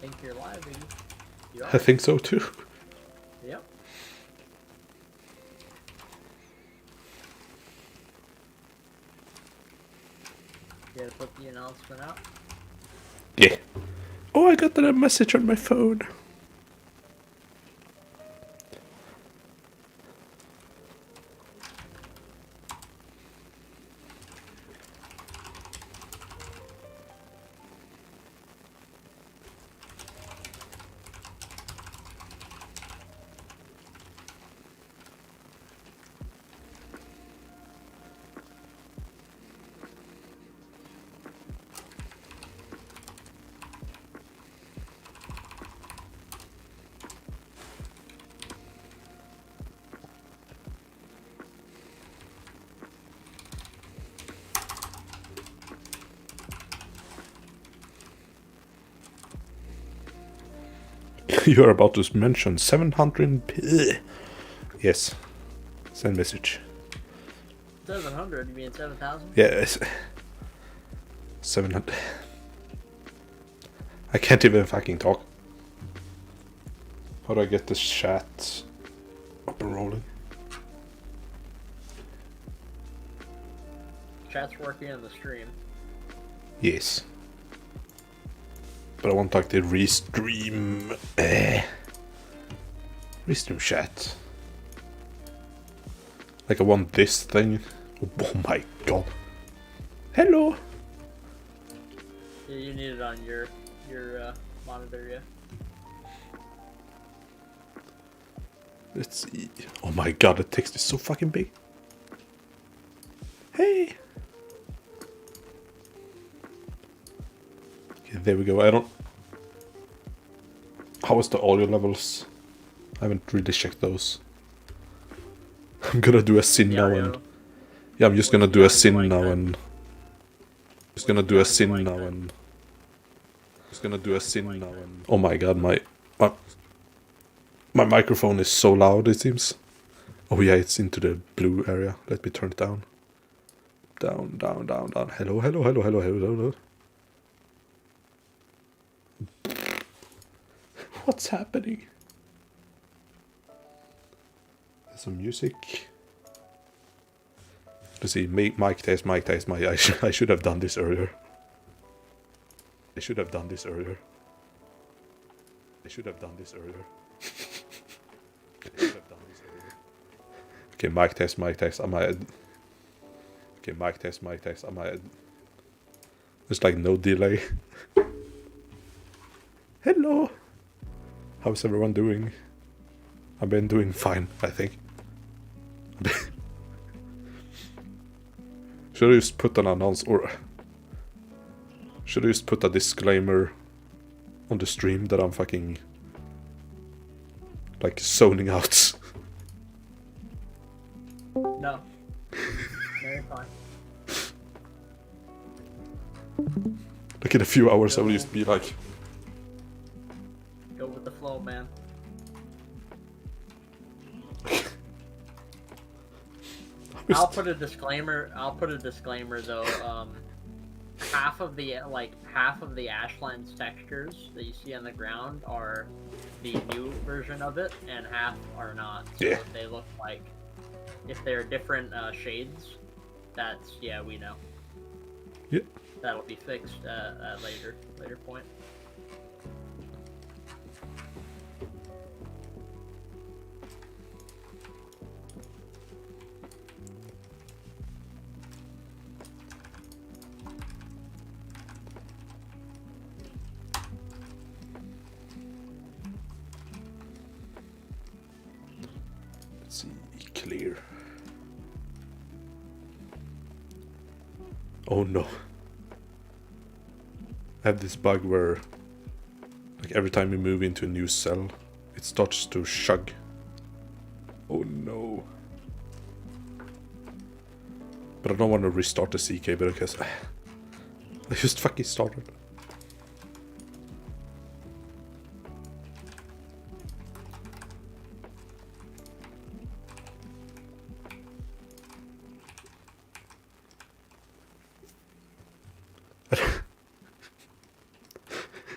think you're live, Vigge. You I are. think so too. Yep. You gotta put the announcement out. Yeah. Oh, I got a message on my phone. You're about to mention 700p. Yes. Send message. 700? You mean 7,000? Yes. 700. I can't even fucking talk. How do I get this chat up and rolling? Chat's working on the stream. Yes. But I want like the restream. Restream chat. Like I want this thing. Oh my god. Hello. Yeah, you need it on your monitor, yeah. Let's see. Oh my god, the text is so fucking big. Hey. Okay, there we go. I don't. How is the audio levels? I haven't really checked those. I'm gonna do a sin The now audio. and. Yeah, I'm just gonna What's do the a audio sin like now then? and. Just gonna What's do the a audio sin like now then? and. Just gonna do a sin now and. Oh my god, my microphone is so loud, it seems. Oh yeah, it's into the blue area. Let me turn it down. Down, down, down, down. Hello, hello, hello, hello, hello, hello. What's happening? There's some music. Let's see, mic test, mic test, mic. I should have done this earlier. I should have done this earlier. I should have done this earlier. I should have done this earlier. Okay, mic test, mic test. Am I? Okay, mic test, mic test. Am I? There's like no delay. Hello. How's everyone doing? I've been doing fine, I think. Should I just put an announce or should I just put a disclaimer on the stream that I'm fucking like zoning out? No. No, you're fine. Like in a few hours I will just be like, Go with the flow, man. I'll put a disclaimer though. Half of the Ashlands textures that you see on the ground are the new version of it, and half are not. So Yeah. they look like, if they're different shades, that's, yeah, we know. yeah. That'll be fixed at a later point. Let's see, clear. Oh no. I have this bug where like every time you move into a new cell, it starts to chug. Oh no. But I don't want to restart the CK because I just fucking started.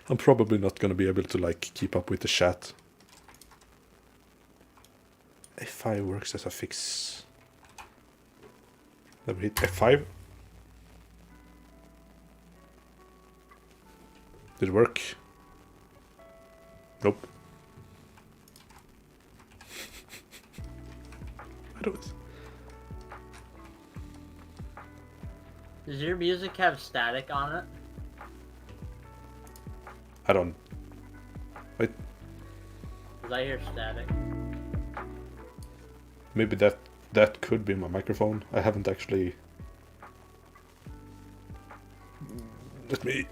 I'm probably not gonna be able to like keep up with the chat. F5 works as a fix. Let me hit F5. Did it work? Nope. I don't. Does your music have static on it? I don't. Wait. Because I hear static. Maybe that could be my microphone. I haven't actually. Let me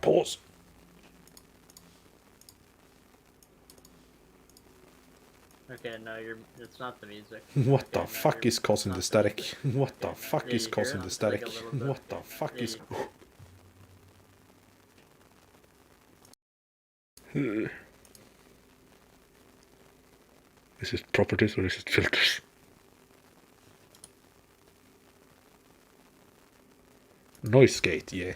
pause. Okay, no, it's not the music. What Okay, the no, fuck is causing the static? What the Okay, fuck yeah, is you hear causing it? the It's like static? a little bit. What the fuck Yeah, is... Is it properties or is it filters? Noise gate, yeah.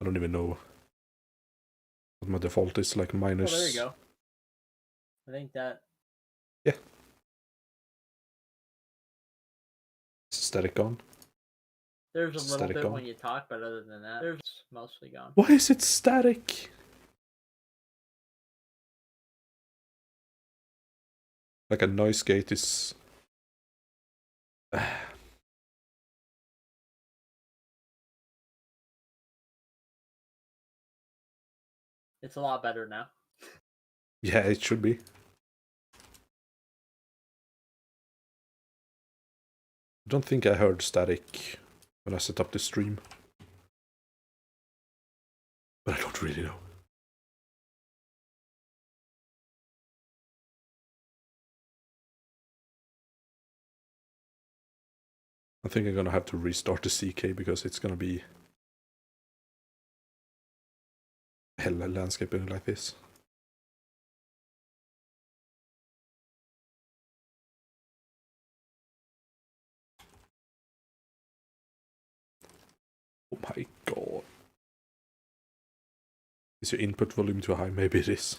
I don't even know what my default is, like minus... Oh, there you go. I think that... Yeah. Is static on? There's a little Static bit on? when you talk, but other than that, it's mostly gone. Why is it static? Like a noise gate is... It's a lot better now. Yeah, it should be. I don't think I heard static when I set up the stream. But I don't really know. I think I'm gonna have to restart the CK because it's gonna be hell landscaping like this. Oh my god. Is your input volume too high? Maybe it is.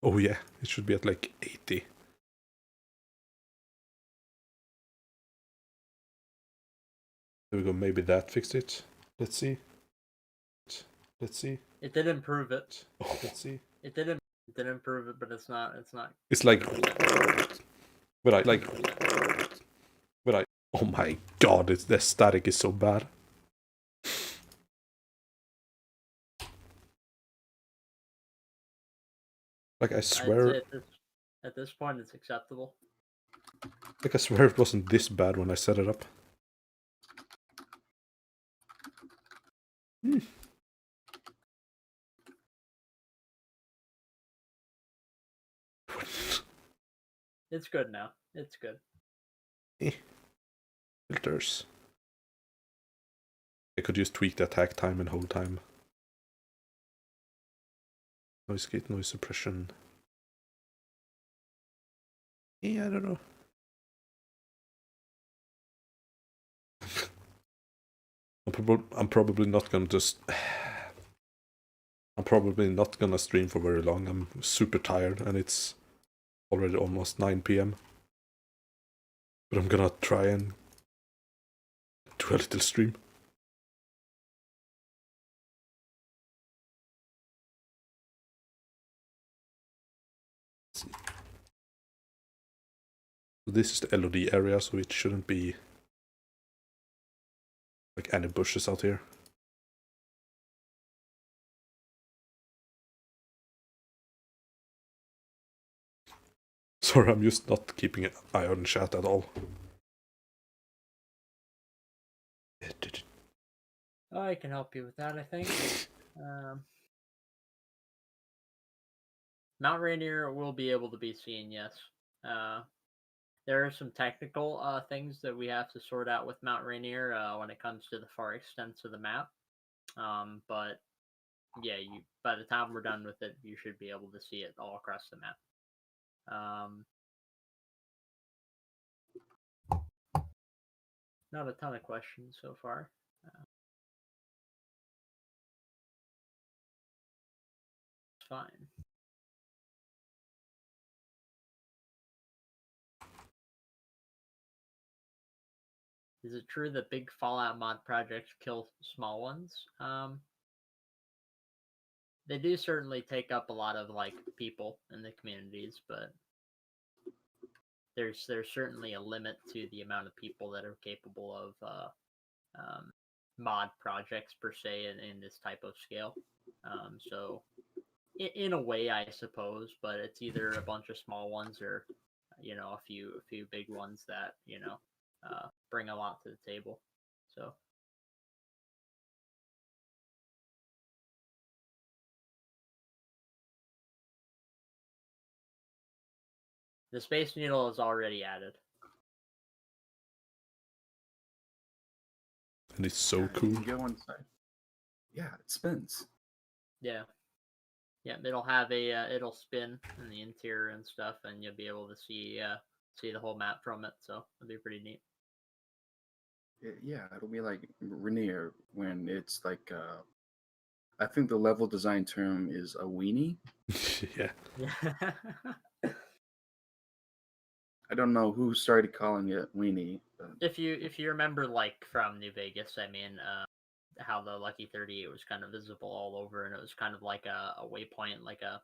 Oh yeah, it should be at like 80. There we go, maybe that fixed it. Let's see. Let's see. It did improve it. Oh, let's see. It did improve it, but it's not. It's like... But I... Oh my god, the static is so bad. Like I swear... At this point, it's acceptable. Like I swear it wasn't this bad when I set it up. Hmm. It's good now. It's good. Filters. I could just tweak the attack time and hold time. Noise gate, noise suppression. Yeah, I don't know. I'm probably not gonna just... I'm probably not gonna stream for very long. I'm super tired and it's already almost 9 PM. But I'm gonna try and do a little stream. So this is the LOD area, so it shouldn't be like any bushes out here. Sorry, I'm just not keeping an eye on chat at all. Oh, I can help you with that, I think. Mount Rainier will be able to be seen, yes. There are some technical things that we have to sort out with Mount Rainier when it comes to the far extents of the map. But yeah, by the time we're done with it, you should be able to see it all across the map. not a ton of questions so far. It's fine. Is it true that big Fallout mod projects kill small ones? They do certainly take up a lot of like people in the communities, but there's certainly a limit to the amount of people that are capable of mod projects per se in this type of scale. So in a way, I suppose, but it's either a bunch of small ones or a few big ones that bring a lot to the table. So the Space Needle is already added. And it's so You cool. can go inside. Yeah, it spins. Yeah. Yeah, it'll have it'll spin in the interior and stuff, and you'll be able to see the whole map from it. So it'll be pretty neat. Yeah, it'll be like Rainier when it's like I think the level design term is a weenie. Yeah. Yeah. I don't know who started calling it weenie. But... If you remember, like from New Vegas, I mean, how the Lucky 38 was kind of visible all over, and it was kind of like a waypoint, like a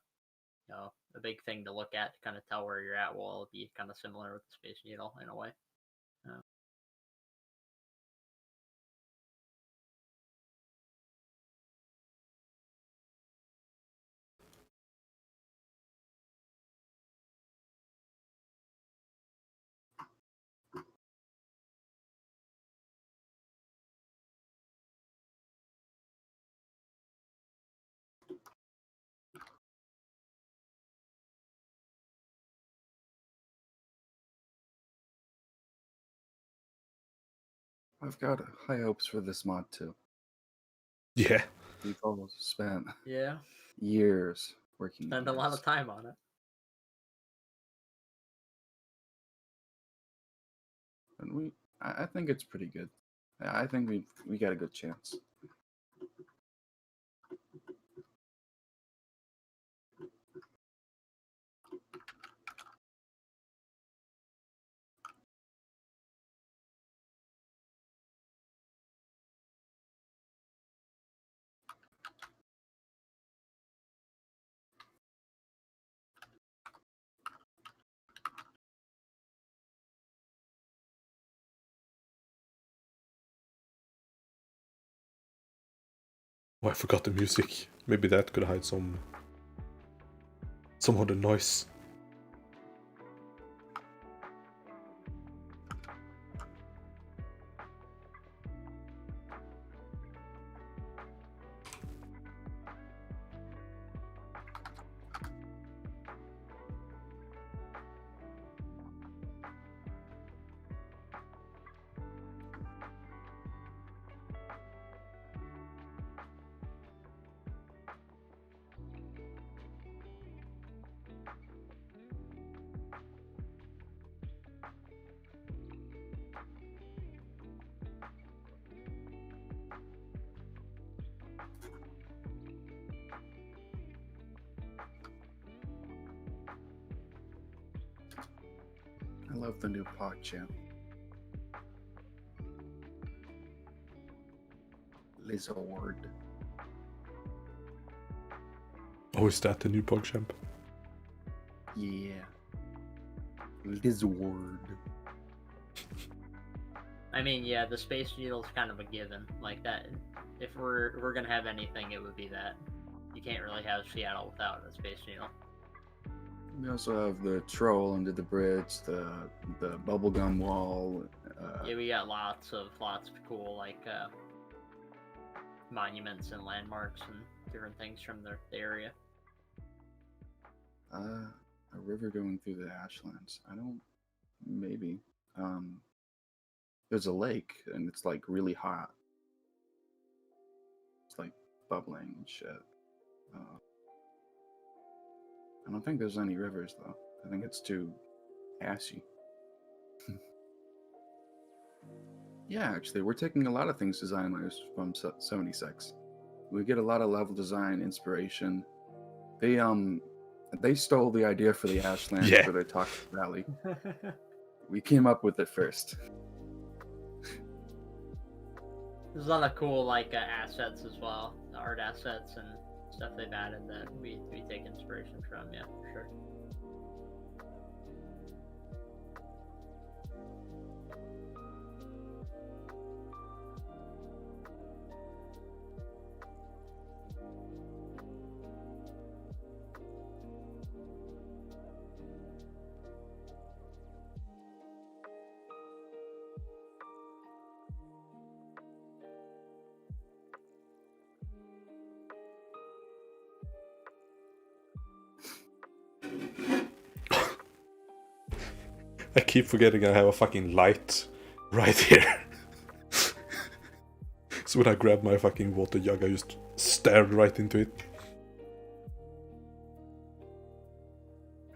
big thing to look at to kind of tell where you're at. Well, it'll be kind of similar with the Space Needle in a way. I've got high hopes for this mod too. Yeah. We've all spent years working Spend on a lot of time on it. And I think it's pretty good. I think we got a good chance. Oh, I forgot the music. Maybe that could hide some of the noise. I love the new PogChamp. Lizard. Oh, is that the new PogChamp? Yeah. Lizard. I mean, yeah, the Space Needle's kind of a given. Like that, if we're gonna have anything, it would be that. You can't really have Seattle without a Space Needle. We also have the troll under the bridge, the bubblegum wall. Yeah, we got lots of cool like monuments and landmarks and different things from the area. A river going through the Ashlands. Maybe. There's a lake and it's like really hot. It's like bubbling and shit. I don't think there's any rivers though. I think it's too assy. Yeah, actually, we're taking a lot of things design-wise from 76. We get a lot of level design inspiration. They stole the idea for the Ashlands Yeah. for their Toxic Valley. We came up with it first. There's a lot of cool like assets as well, art assets and stuff they've added that we take inspiration from. Yeah, for sure. I keep forgetting I have a fucking light right here. So when I grab my fucking water jug, I just stared right into it.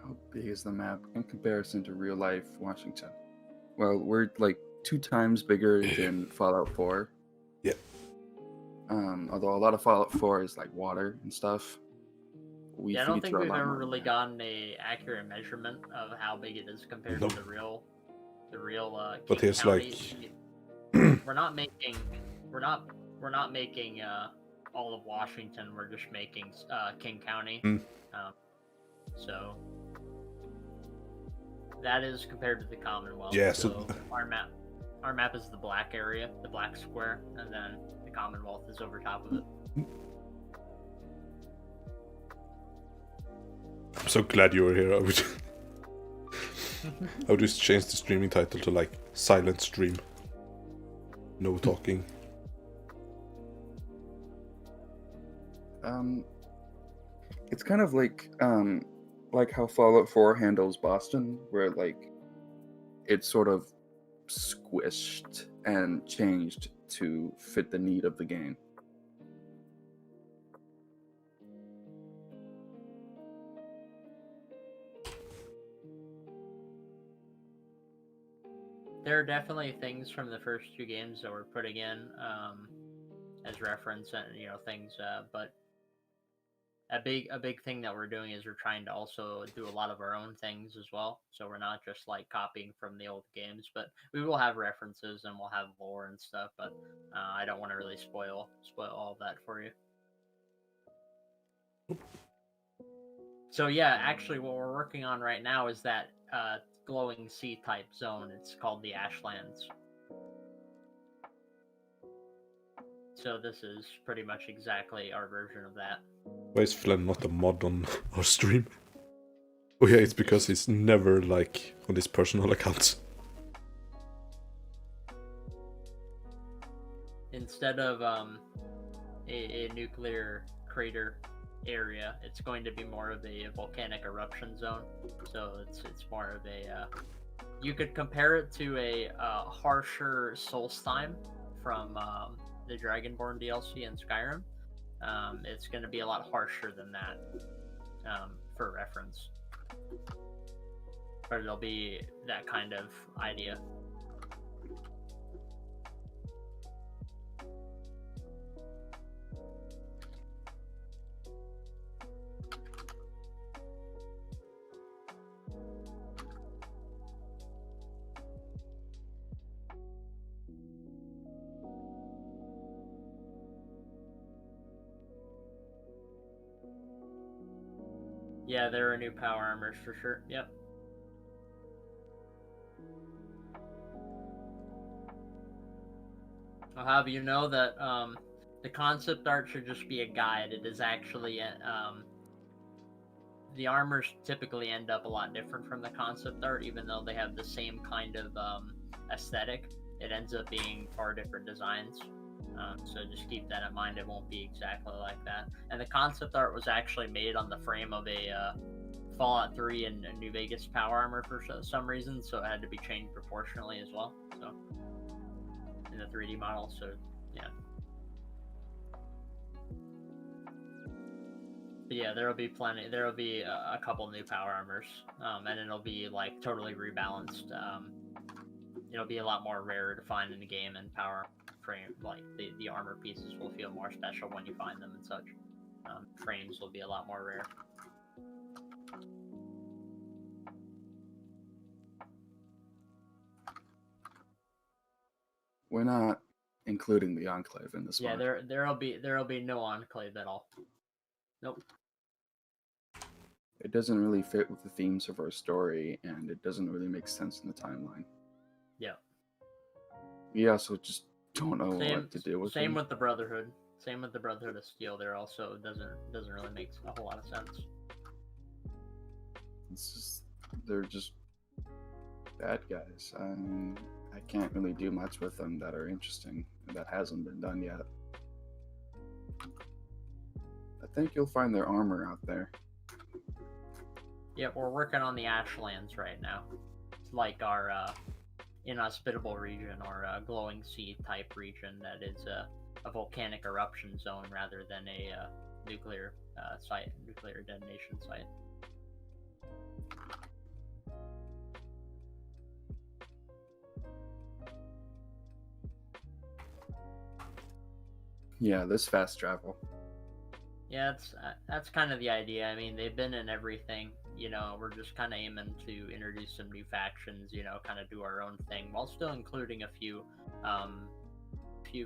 How big is the map in comparison to real life Washington? Well, we're like 2 times bigger than Fallout 4. Yeah. Although a lot of Fallout 4 is like water and stuff. Yeah, I don't think we've ever more really than that. gotten a accurate measurement of how big it is compared Nope. to the real But King here's counties. like We're not making all of Washington. We're just making King County. Hmm. So that is compared to the Commonwealth. Yeah, So so- our map is the black area, the black square, and then the Commonwealth is over top of it. I'm so glad you were here. I would just change the streaming title to like silent stream. No talking. It's kind of like how Fallout 4 handles Boston, where like it's sort of squished and changed to fit the need of the game. There are definitely things from the first 2 games that we're putting in as reference and things, but a big thing that we're doing is we're trying to also do a lot of our own things as well. So we're not just like copying from the old games, but we will have references and we'll have lore and stuff. But I don't want to really spoil all of that for you. So yeah, actually, what we're working on right now is that glowing sea type zone. It's called the Ashlands. So this is pretty much exactly our version of that. Why is Flem not a mod on our stream? Oh yeah, it's because he's never like on his personal accounts. Instead of a nuclear crater area, it's going to be more of a volcanic eruption zone. So it's more of a you could compare it to a harsher Solstheim from the Dragonborn DLC in Skyrim. It's going to be a lot harsher than that for reference, but it'll be that kind of idea. Yeah, there are new power armors for sure. Yep. I'll have you know that the concept art should just be a guide. It is actually the armors typically end up a lot different from the concept art, even though they have the same kind of aesthetic. It ends up being far different designs. So just keep that in mind. It won't be exactly like that. And the concept art was actually made on the frame of a Fallout 3 and New Vegas power armor for some reason, so it had to be changed proportionally as well. So in the 3D model, so yeah. But yeah, there will be plenty. There will be a couple new power armors, and it'll be like totally rebalanced. it'll be a lot more rare to find in the game, and power frame, like the armor pieces will feel more special when you find them and such. Frames will be a lot more rare. We're not including the Enclave in this Yeah, one. there'll be no Enclave at all. Nope. It doesn't really fit with the themes of our story, and it doesn't really make sense in the timeline. Yeah. We also just don't know what to do with Same them. with the Brotherhood. Same with the Brotherhood of Steel. There also doesn't really make a whole lot of sense. It's just they're just bad guys. I can't really do much with them that are interesting, and that hasn't been done yet. I think you'll find their armor out there. Yeah, we're working on the Ashlands right now. It's like our inhospitable region, or glowing sea type region that is a volcanic eruption zone rather than a nuclear site, nuclear detonation site. Yeah, this fast travel. Yeah, that's kind of the idea. I mean, they've been in everything. You know, we're just kind of aiming to introduce some new factions. You know, kind of do our own thing while still including a few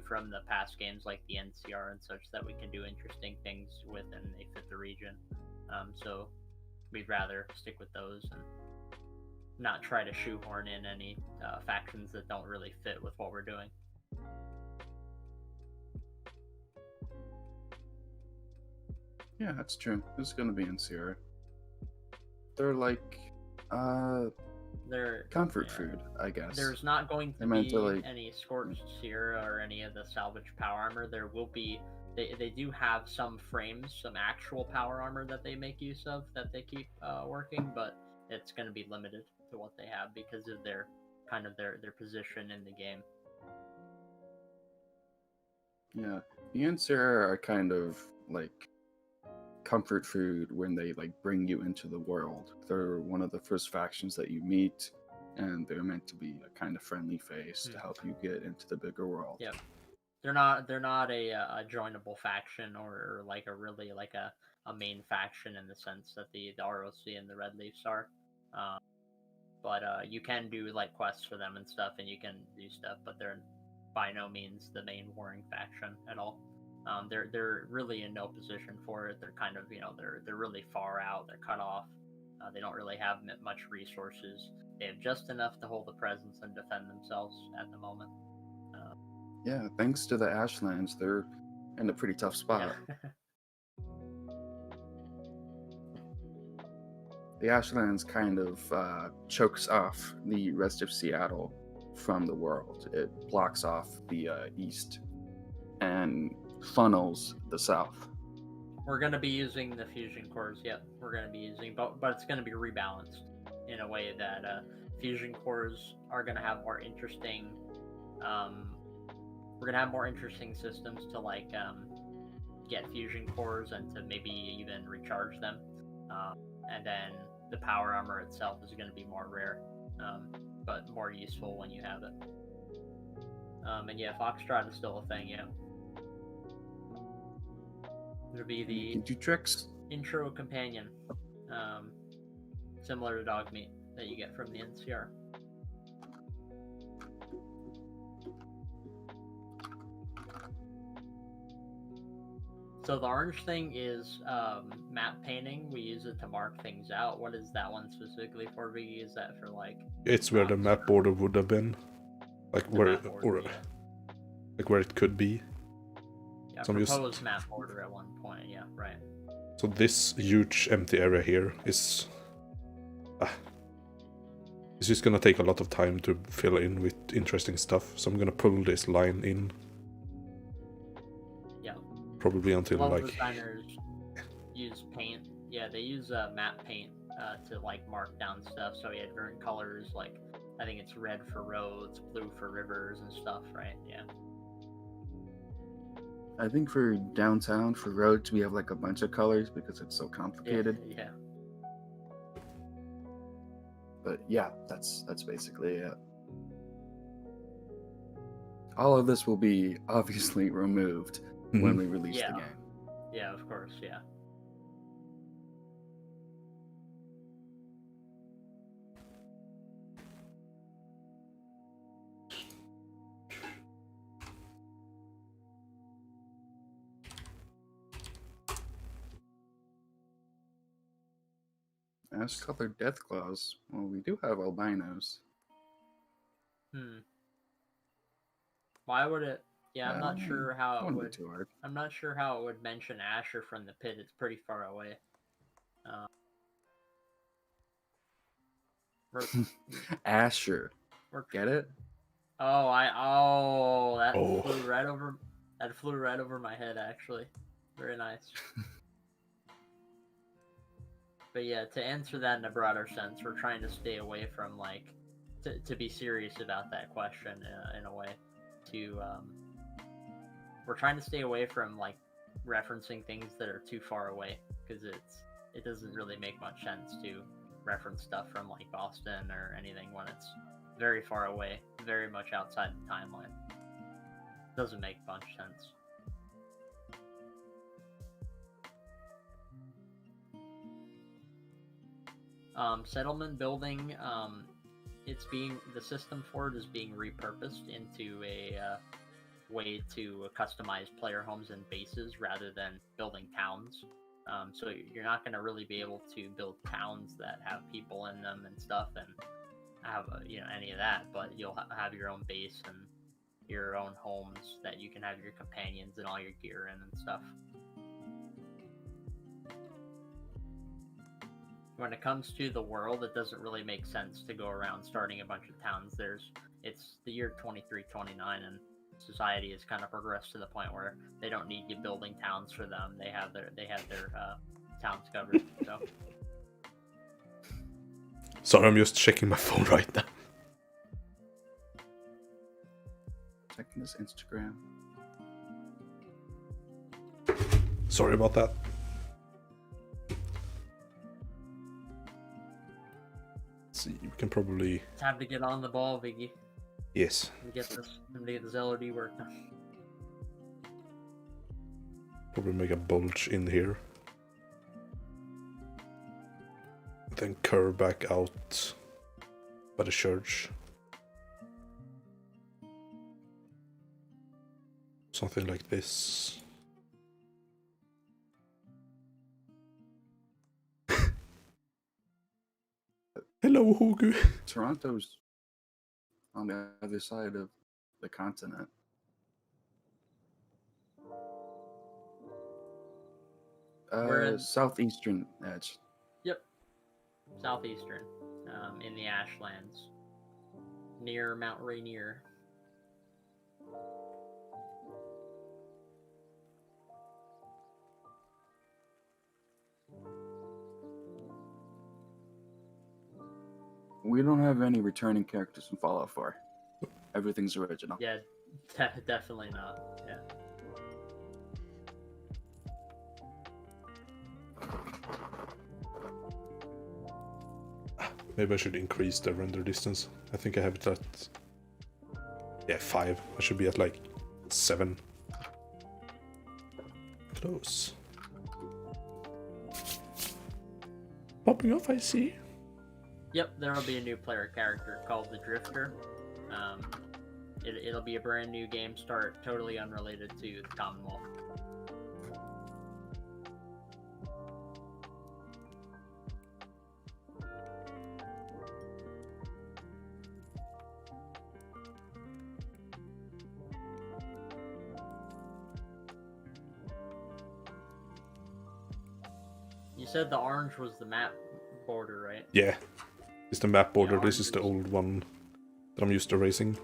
from the past games like the NCR and such that we can do interesting things with, and they fit the region. So we'd rather stick with those and not try to shoehorn in any factions that don't really fit with what we're doing. Yeah, that's true. This is gonna be in Sierra. They're like They're comfort food, I guess. There's not going to They're meant be to, like- any Scorched Sierra or any of the salvage power armor. There will be. They do have some frames, some actual power armor that they make use of that they keep working, but it's going to be limited to what they have because of their kind of their position in the game. Yeah, the Answer are kind of like comfort food when they like bring you into the world. They're one of the first factions that you meet, and they're meant to be a kind of friendly face to help you get into the bigger world. Yep. They're not a joinable faction or like a really like a main faction in the sense that the ROC and the Red Leafs are. But you can do like quests for them and stuff, and you can do stuff, but they're by no means the main warring faction at all. They're really in no position for it. They're kind of, you know, they're really far out. They're cut off. They don't really have much resources. They have just enough to hold a presence and defend themselves at the moment. Yeah, thanks to the Ashlands, they're in a pretty tough spot. Yeah. The Ashlands kind of chokes off the rest of Seattle from the world. It blocks off the east and funnels the south. We're going to be using the fusion cores. Yep, we're going to be using, but it's going to be rebalanced in a way that fusion cores are going to have more interesting. We're going to have more interesting systems to like get fusion cores and to maybe even recharge them, and then the power armor itself is going to be more rare, but more useful when you have it. And yeah, Foxtrot is still a thing. Yeah. It'll be You can the do tricks. intro companion, similar to Dogmeat that you get from the NCR. So the orange thing is map painting. We use it to mark things out. What is that one specifically for, Vigge? Is that for like? It's where the map border would have been, like where like where it could be. Yeah, So proposed map border at one point. Yeah, right. So this huge empty area here is it's just gonna take a lot of time to fill in with interesting stuff. So I'm gonna pull this line in. Yeah. Probably until Level like. Designers use paint. Yeah, they use map paint to like mark down stuff. So you had different colors. Like I think it's red for roads, blue for rivers and stuff. Right? Yeah. I think for downtown, for roads, we have like a bunch of colors because it's so complicated. Yeah. But yeah, that's basically it. all of this will be obviously removed when we release Yeah. the game. Yeah, of course, yeah. Ash-colored Deathclaws. Well, we do have albinos. Why would it? Yeah, I'm not Well, sure how it wouldn't be would. too hard. I'm not sure how it would mention Asher from the pit. It's pretty far away. Asher. Get it? That Oh. flew right over. That flew right over my head. Actually, very nice. But yeah, to answer that in a broader sense, we're trying to stay away from like to be serious about that question in a way. We're trying to stay away from like referencing things that are too far away because it doesn't really make much sense to reference stuff from like Boston or anything when it's very far away, very much outside the timeline. Doesn't make much sense. Settlement building, the system for it is being repurposed into a way to customize player homes and bases rather than building towns. So you're not going to really be able to build towns that have people in them and stuff and have any of that, but you'll have your own base and your own homes that you can have your companions and all your gear in and stuff. When it comes to the world, it doesn't really make sense to go around starting a bunch of towns. It's the year 2329 and society has kind of progressed to the point where they don't need you building towns for them. They have their towns covered. So Sorry, I'm just checking my phone right now. Checking his Instagram. Sorry about that. Let's see, we can probably... time to get on the ball, Vigge. Yes. And get this LOD work done. Probably make a bulge in here. Then curve back out by the church. Something like this. Hello, Hogu. Toronto's on the other side of the continent. We're in- Southeastern edge. Yep. Southeastern, in the Ashlands, near Mount Rainier. We don't have any returning characters from Fallout 4. Everything's original. Yeah, definitely not. Yeah. Maybe I should increase the render distance. I think I have it at... yeah, 5. I should be at like 7. Close. Popping off, I see. Yep, there will be a new player character called the Drifter. It'll be a brand new game start, totally unrelated to the Commonwealth. You said the orange was the map border, right? Yeah. It's the map border. Yeah, This is the old one that I'm used to racing.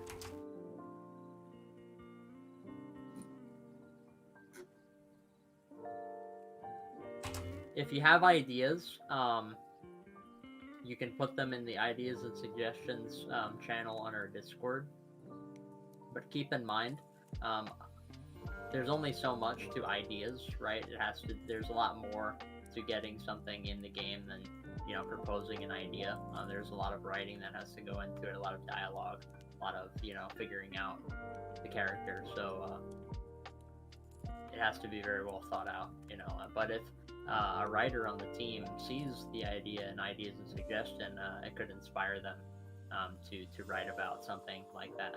If you have ideas, you can put them in the ideas and suggestions channel on our Discord. But keep in mind, there's only so much to ideas, right? There's a lot more to getting something in the game than proposing an idea. There's a lot of writing that has to go into it, a lot of dialogue. a lot of figuring out the character. So it has to be very well thought out, But if a writer on the team sees the idea and ideas and suggestion, it could inspire them to write about something like that.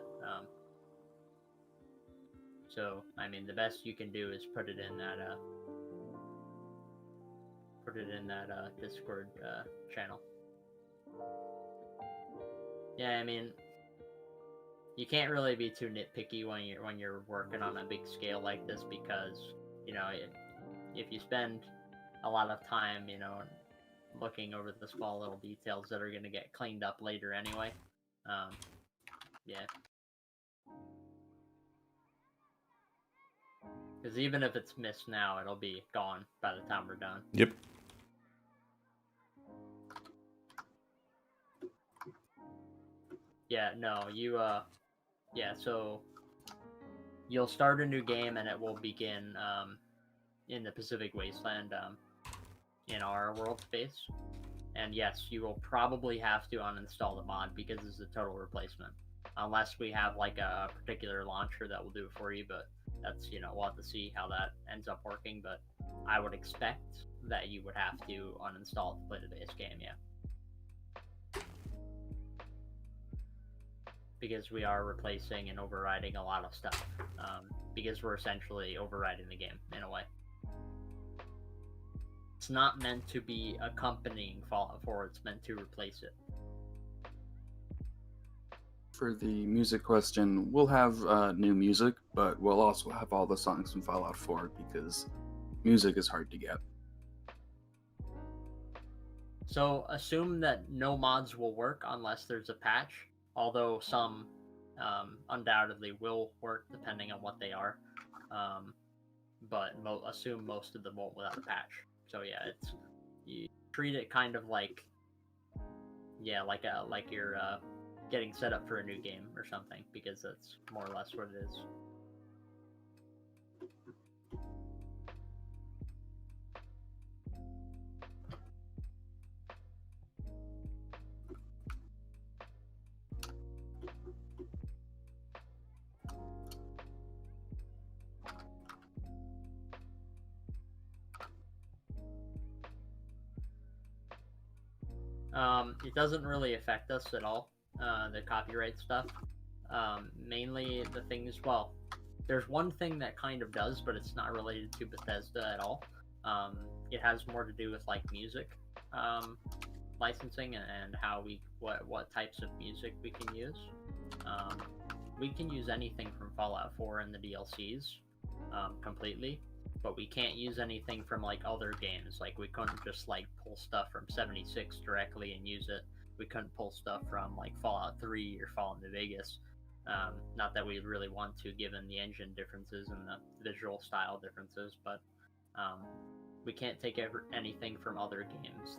So I mean, the best you can do is put it in that Discord channel. Yeah, I mean, you can't really be too nitpicky when you're working on a big scale like this, because if you spend a lot of time looking over the small little details that are going to get cleaned up later anyway. Yeah. Because even if it's missed now, it'll be gone by the time we're done. Yep. Yeah, no, so you'll start a new game and it will begin in the Pacific Wasteland in our world space. And yes, you will probably have to uninstall the mod because it's a total replacement. Unless we have like a particular launcher that will do it for you, but that's, we'll have to see how that ends up working. But I would expect that you would have to uninstall it to play the base game, yeah. Because we are replacing and overriding a lot of stuff. Because we're essentially overriding the game in a way. It's not meant to be accompanying Fallout 4, it's meant to replace it. For the music question, we'll have new music, but we'll also have all the songs from Fallout 4 because music is hard to get. So assume that no mods will work unless there's a patch, although some undoubtedly will work depending on what they are. But assume most of them won't without a patch. So yeah, you treat it kind of like you're getting set up for a new game or something, because that's more or less what it is. It doesn't really affect us at all, the copyright stuff. Mainly the things, well, there's one thing that kind of does, but it's not related to Bethesda at all. It has more to do with like music licensing and how what types of music we can use. We can use anything from Fallout 4 and the DLCs completely, but we can't use anything from like other games. Like we couldn't just like pull stuff from 76 directly and use it. We couldn't pull stuff from like Fallout 3 or Fallout New Vegas. Not that we really want to, given the engine differences and the visual style differences, but we can't take anything from other games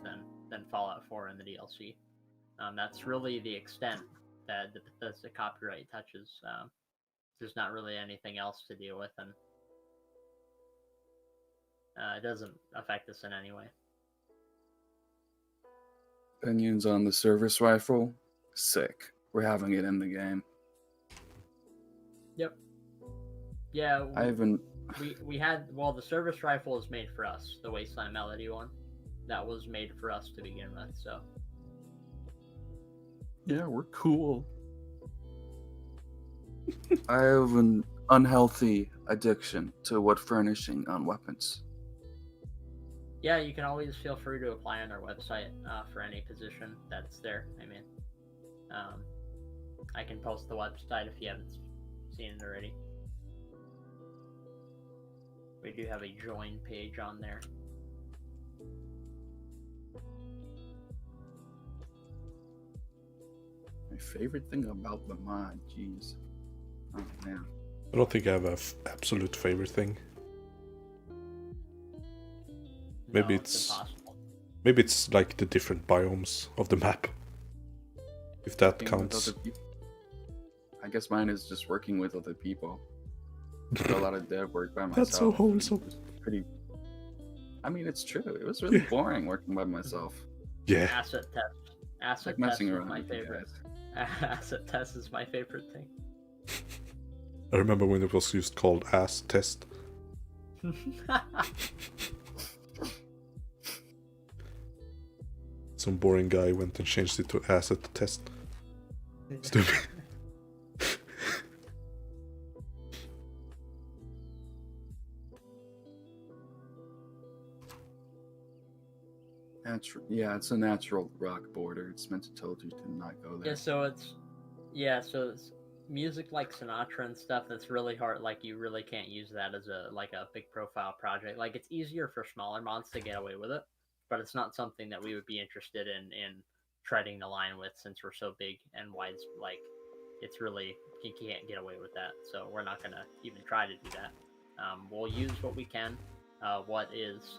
than Fallout 4 and the DLC. That's really the extent that the copyright touches. There's not really anything else to deal with, and it doesn't affect us in any way. Opinions on the service rifle? Sick. We're having it in the game. Yep. Yeah. I haven't. We had, well, the service rifle is made for us. The Wasteland Melody one, that was made for us to begin with. So. Yeah, we're cool. I have an unhealthy addiction to wood furnishing on weapons. Yeah, you can always feel free to apply on our website for any position that's there. I mean, I can post the website if you haven't seen it already. We do have a join page on there. My favorite thing about the mod, jeez. Oh man. I don't think I have an absolute favorite thing. Maybe No, it's impossible. maybe it's like the different biomes of the map, if that Working with counts. other peop- I guess mine is just working with other people. I do a lot of dev work by myself. That's so wholesome. It's pretty. I mean, it's true. It was really Yeah. boring working by myself. Yeah, Asset test. Asset Like test messing is around my with you favorite. guys. Asset test is my favorite thing. I remember when it was just called ass test. Some boring guy went and changed it to asset test. Stupid. Yeah, it's a natural rock border. It's meant to tell you to not go there. So it's music like Sinatra and stuff that's really hard. Like you really can't use that as a big profile project. Like it's easier for smaller mods to get away with it, but it's not something that we would be interested in treading the line with since we're so big and wide. Like it's really, you can't get away with that. So we're not gonna even try to do that. We'll use what we can. What is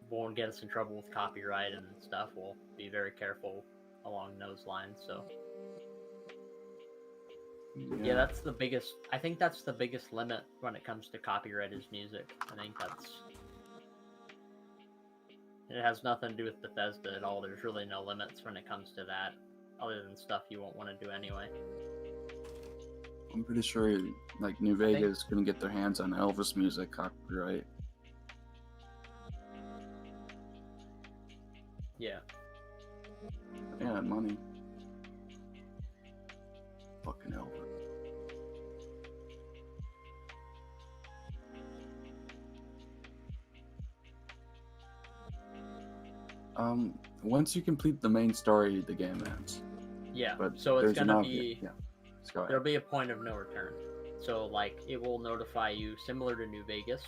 won't get us in trouble with copyright and stuff. We'll be very careful along those lines. So yeah, that's the biggest. I think that's the biggest limit when it comes to copyright is music. I think it has nothing to do with Bethesda at all. There's really no limits when it comes to that, other than stuff you won't want to do anyway. I'm pretty sure like New Vigge is gonna get their hands on Elvis music copyright. Yeah. Yeah, money. Fucking Elvis. Once you complete the main story, the game ends. Yeah. But So it's gonna be Go there'll be a point of no return. So like it will notify you similar to New Vegas.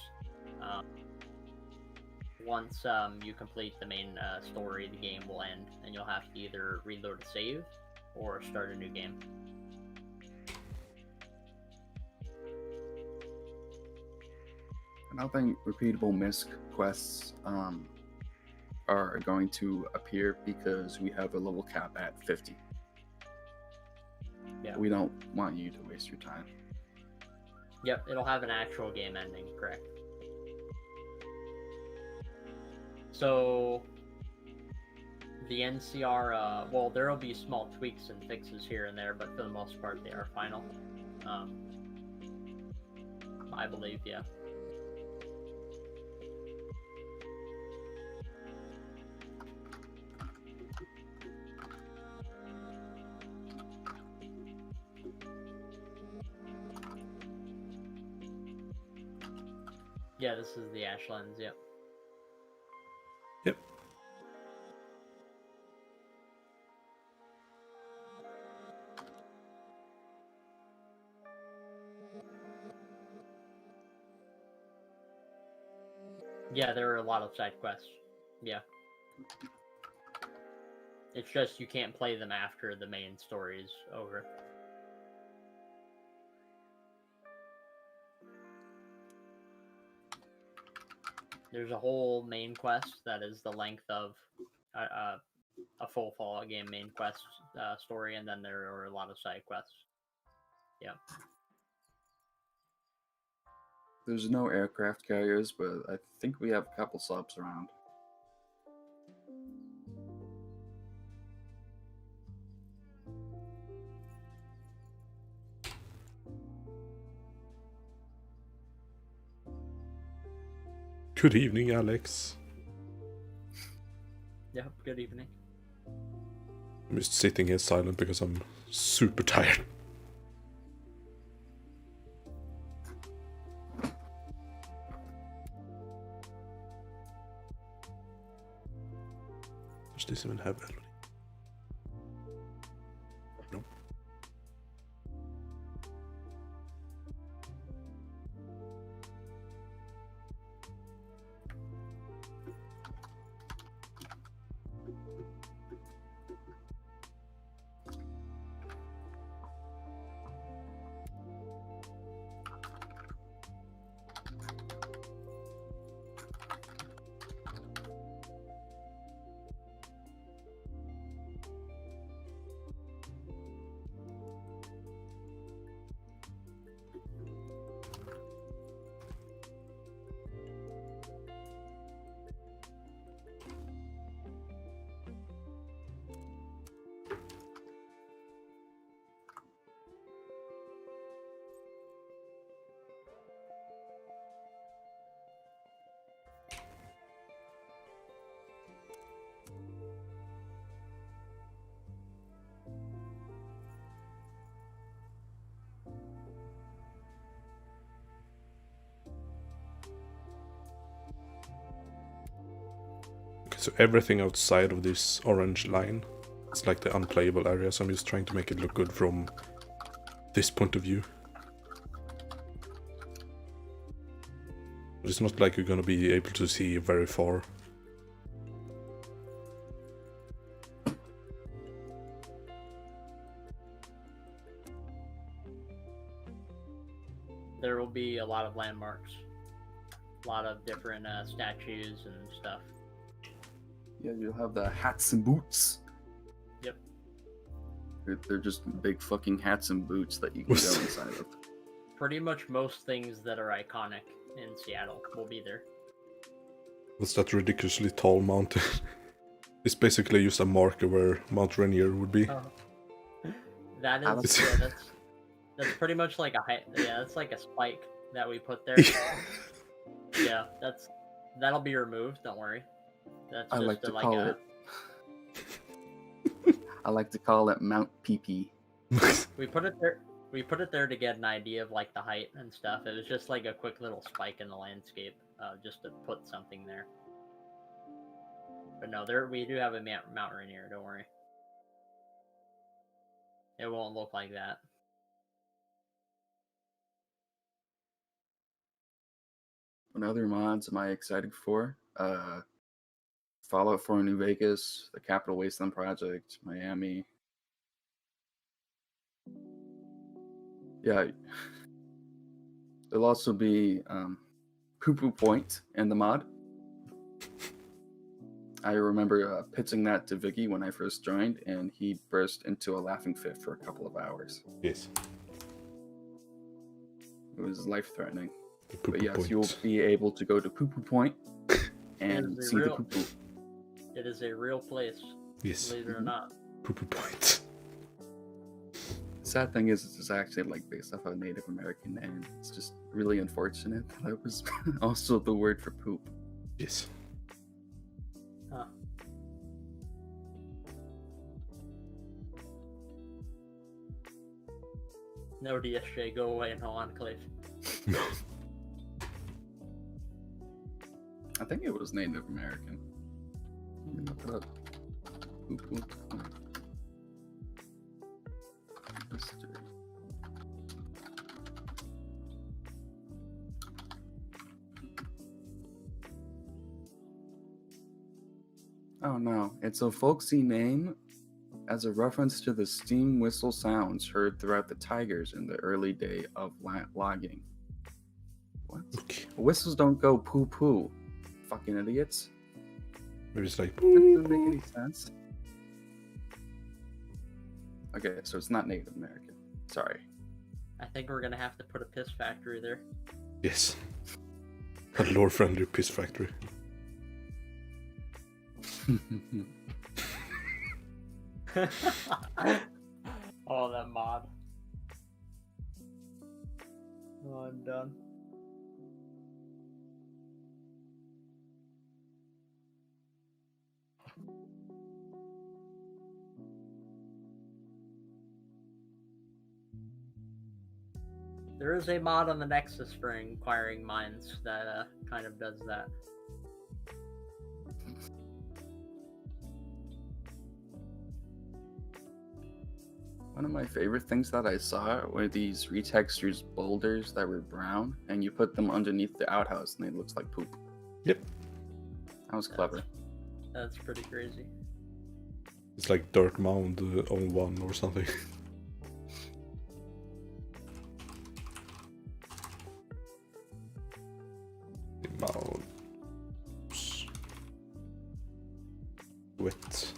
Once you complete the main story, the game will end, and you'll have to either reload a save or start a new game. I don't think repeatable misc quests are going to appear because we have a level cap at 50. Yeah. We don't want you to waste your time. Yep, it'll have an actual game ending, correct. So the NCR, well, there will be small tweaks and fixes here and there, but for the most part, they are final. I believe, yeah. Yeah, this is the Ashlands, yep. Yep. Yeah, there are a lot of side quests. Yeah. It's just you can't play them after the main story is over. There's a whole main quest that is the length of a full Fallout game main quest story, and then there are a lot of side quests. Yeah. There's no aircraft carriers, but I think we have a couple subs around. Good evening, Alex. Yep, good evening. I'm just sitting here silent because I'm super tired. Does this even have Elodie? No. so everything outside of this orange line is like the unplayable area, so I'm just trying to make it look good from this point of view. But it's not like you're gonna be able to see very far. There will be a lot of landmarks, a lot of different statues and stuff. Yeah, you'll have the hats and boots. Yep. They're just big fucking hats and boots that you can go inside of. Pretty much most things that are iconic in Seattle will be there. What's that ridiculously tall mountain? It's basically just a marker where Mount Rainier would be. That is, yeah, that's pretty much like a height. Yeah, that's like a spike that we put there. Yeah, that'll be removed. Don't worry. That's I just like to like call a, it. I like to call it Mount PP. We put it there. We put it there to get an idea of like the height and stuff. It was just like a quick little spike in the landscape, just to put something there. But no, we do have a Mount Rainier. Don't worry. It won't look like that. What other mods am I excited for? Fallout 4 New Vegas, the Capital Wasteland Project, Miami. Yeah. There'll also be Poo Poo Point in the mod. I remember pitching that to Vigge when I first joined, and he burst into a laughing fit for a couple of hours. Yes. It was life-threatening. Poo But yes, point. you'll be able to go to Poo Poo Point and It is a see the real- poo poo. It is a real place, Yes. believe it or not. Poo point. Sad thing is, it's actually like based off a Native American name. It's just really unfortunate that it was also the word for poop. Yes. Huh. No DSJ, go away, no enclave. I think it was Native American. Let me look it up. Poo Poo Point. History. Oh no, it's a folksy name as a reference to the steam whistle sounds heard throughout the tigers in the early day of logging. What? Okay. Whistles don't go poo poo. Fucking idiots. Maybe it's like. That doesn't make any sense. Okay, so it's not Native American. Sorry. I think we're gonna have to put a piss factory there. Yes. A lore-friendly piss factory. Oh, that mod. Oh, I'm done. There is a mod on the Nexus for inquiring minds that kind of does that. One of my favorite things that I saw were these retextured boulders that were brown, and you put them underneath the outhouse, and it looks like poop. Yep. That was clever. That's pretty crazy. It's like Dirt Mound on one or something. Mound. Wet.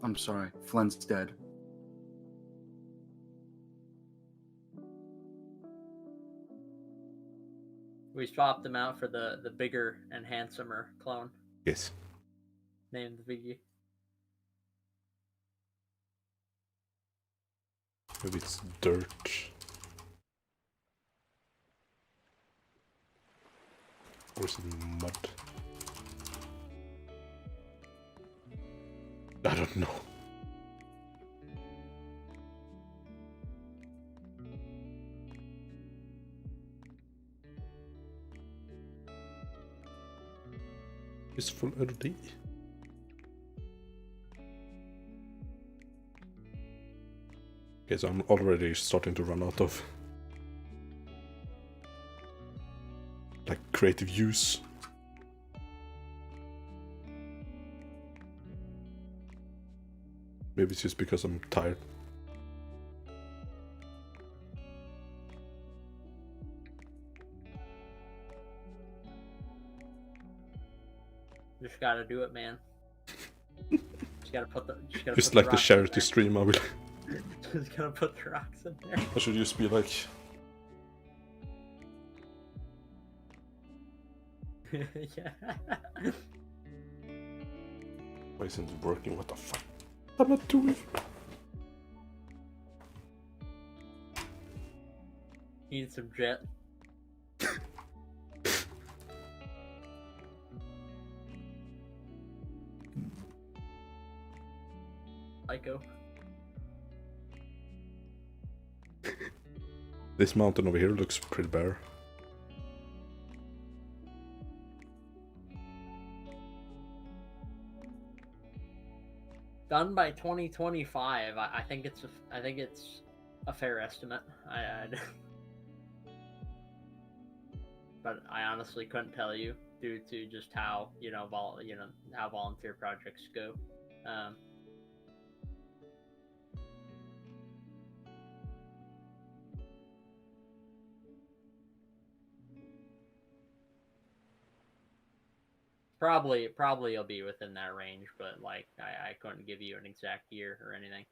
I'm sorry, Flint's dead. We swapped them out for the bigger and handsomer clone Yes. named Vigge. Maybe it's dirt. Or is it mud? I don't know. Peaceful LD. Okay, so I'm already starting to run out of like creative use. Maybe it's just because I'm tired. Just gotta do it, man. Just gotta put the. Just put like the rocks in charity there. stream, I will. Just gotta put the rocks in there. I should just be like, Yeah. why isn't it working? What the fuck? I'm not doing. Need some jet. Psycho. This mountain over here looks pretty bare. Done by 2025. I think it's a fair estimate. But I honestly couldn't tell you due to just how how volunteer projects go. Probably you'll be within that range, but like I couldn't give you an exact year or anything.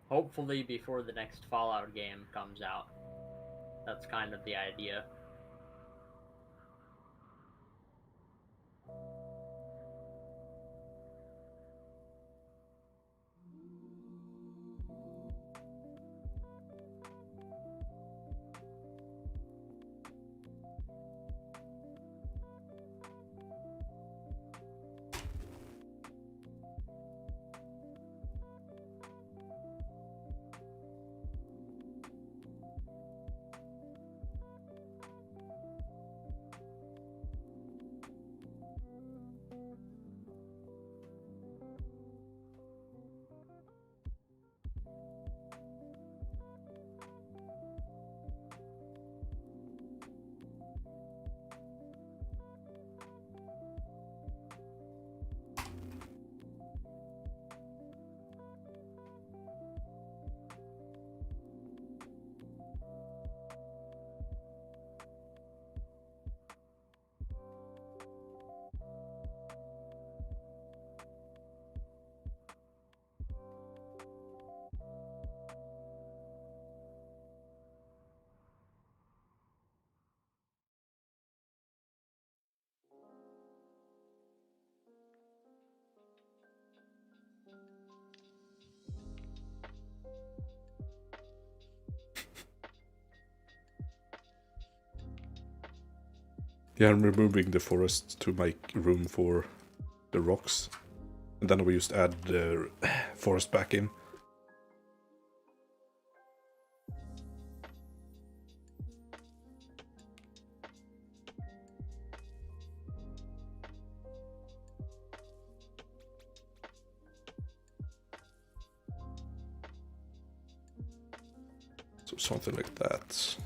Hopefully before the next Fallout game comes out. That's kind of the idea. Yeah, I'm removing the forest to make room for the rocks. And then we just add the forest back in. So something like that.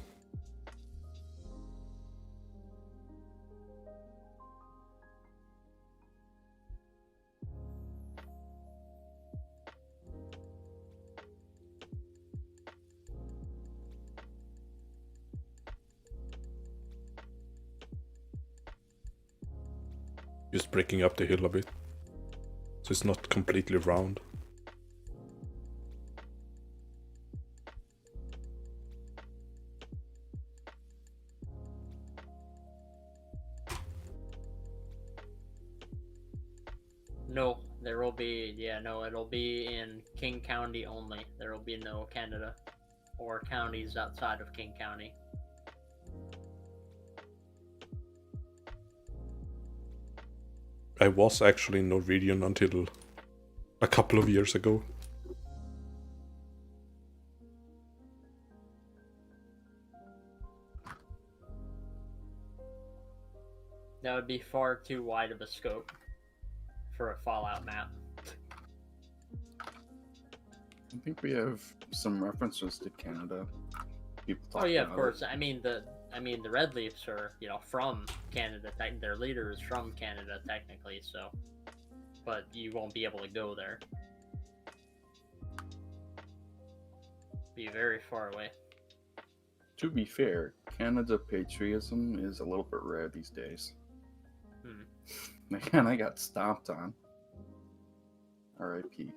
Just breaking up the hill a bit, so it's not completely round. No, there will be, it'll be in King County only. There will be no Canada or counties outside of King County. I was actually in Norwegian until a couple of years ago. That would be far too wide of a scope for a Fallout map. I think we have some references to Canada. People talk Oh yeah, about of course. I mean the Red Leafs are, you know, from Canada. Their leader is from Canada technically, so, but you won't be able to go there. Be very far away. To be fair, Canada patriotism is a little bit rare these days. Man, I got stomped on. R.I.P.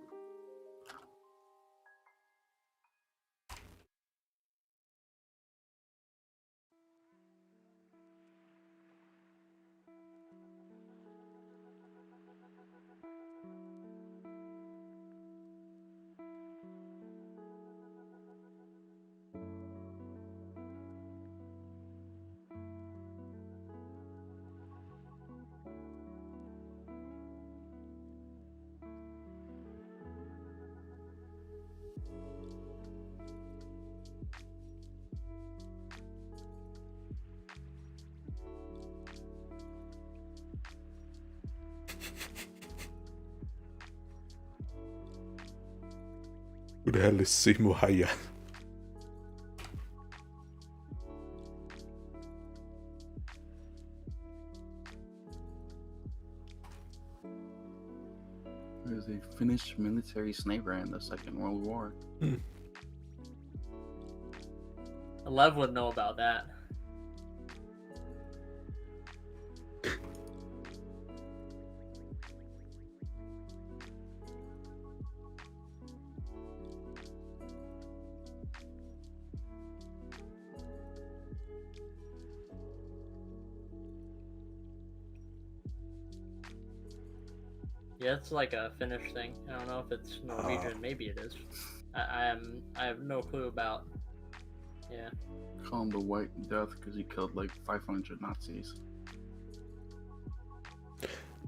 Who the hell is Simo Haya? He was a Finnish military sniper in the Second World War. Lev would know about that. Yeah, it's like a Finnish thing. I don't know if it's Norwegian. Maybe it is. I have no clue about. Yeah. Call him the White Death because he killed like 500 Nazis.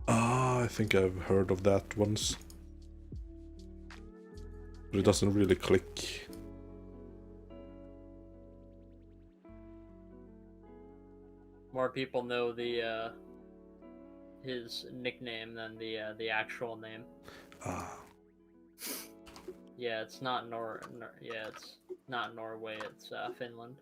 I think I've heard of that once. But it doesn't really click. More people know the his nickname than the actual name. Yeah, it's not yeah, it's not Norway, it's Finland.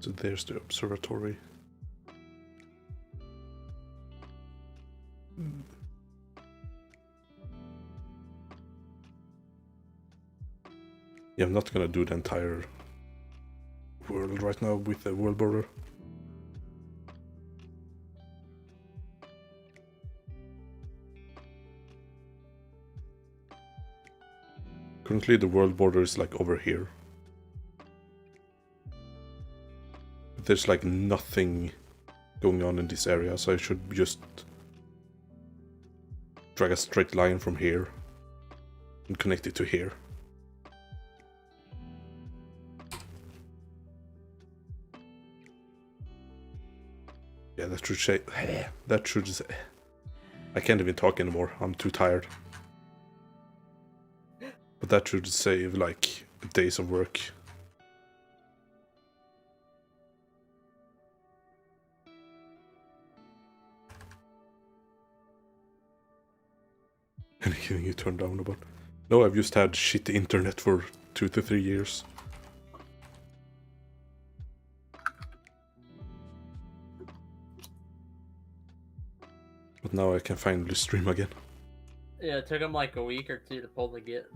So there's the observatory. Yeah, I'm not gonna do the entire world right now with the world border. Currently the world border is like over here. There's like nothing going on in this area, so I should just drag a straight line from here and connect it to here. Yeah, that should say. That should say. I can't even talk anymore. I'm too tired. But that should save like days of work. Anything you turn down about? No, I've just had shit internet for 2 to 3 years. but now I can finally stream again. Yeah, it took him like a week or two to pull the git.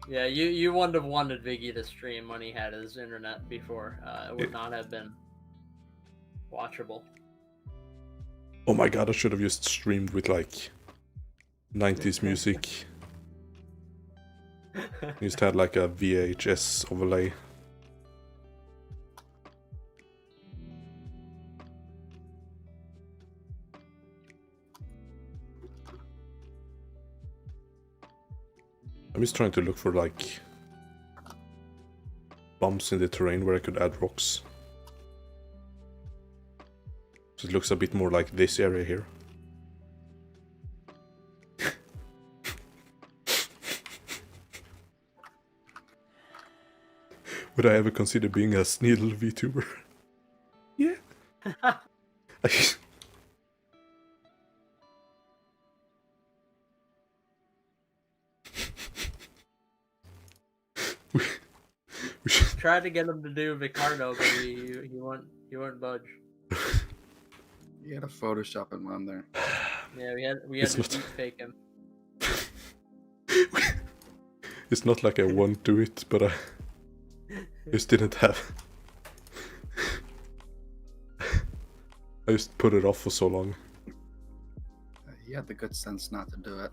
Yeah, you wouldn't have wanted Vigge to stream when he had his internet before. It would not have been watchable. Oh my god, I should have just streamed with like 90s music. Just had like a VHS overlay. I'm just trying to look for like bumps in the terrain where I could add rocks. So it looks a bit more like this area here. Would I ever consider being a Sneedle VTuber? Yeah. We should... Tried to get him to do Vicardo, but he wouldn't budge. You had a Photoshop him on there. Yeah, we had to deep fake him. It's not like I want to do it, but I just didn't have. I just put it off for so long. He had the good sense not to do it.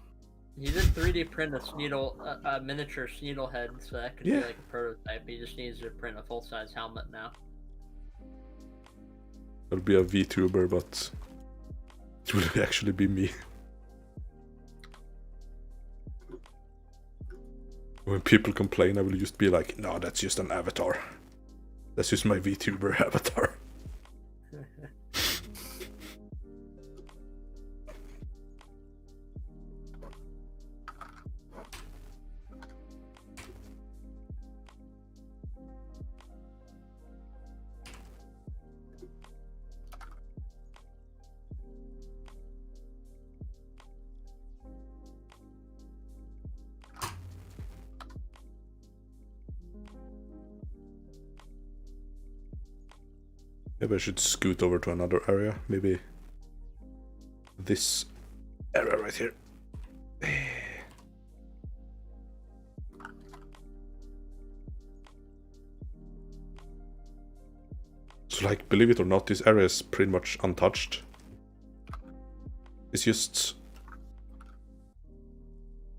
He did 3D print a miniature Sneedle head, so that could be like a prototype. He just needs to print a full-size helmet now. I'll be a VTuber, but it will actually be me. When people complain, I will just be like, no, that's just an avatar. That's just my VTuber avatar. Maybe I should scoot over to another area. Maybe this area right here. So, like, believe it or not, this area is pretty much untouched. It's just...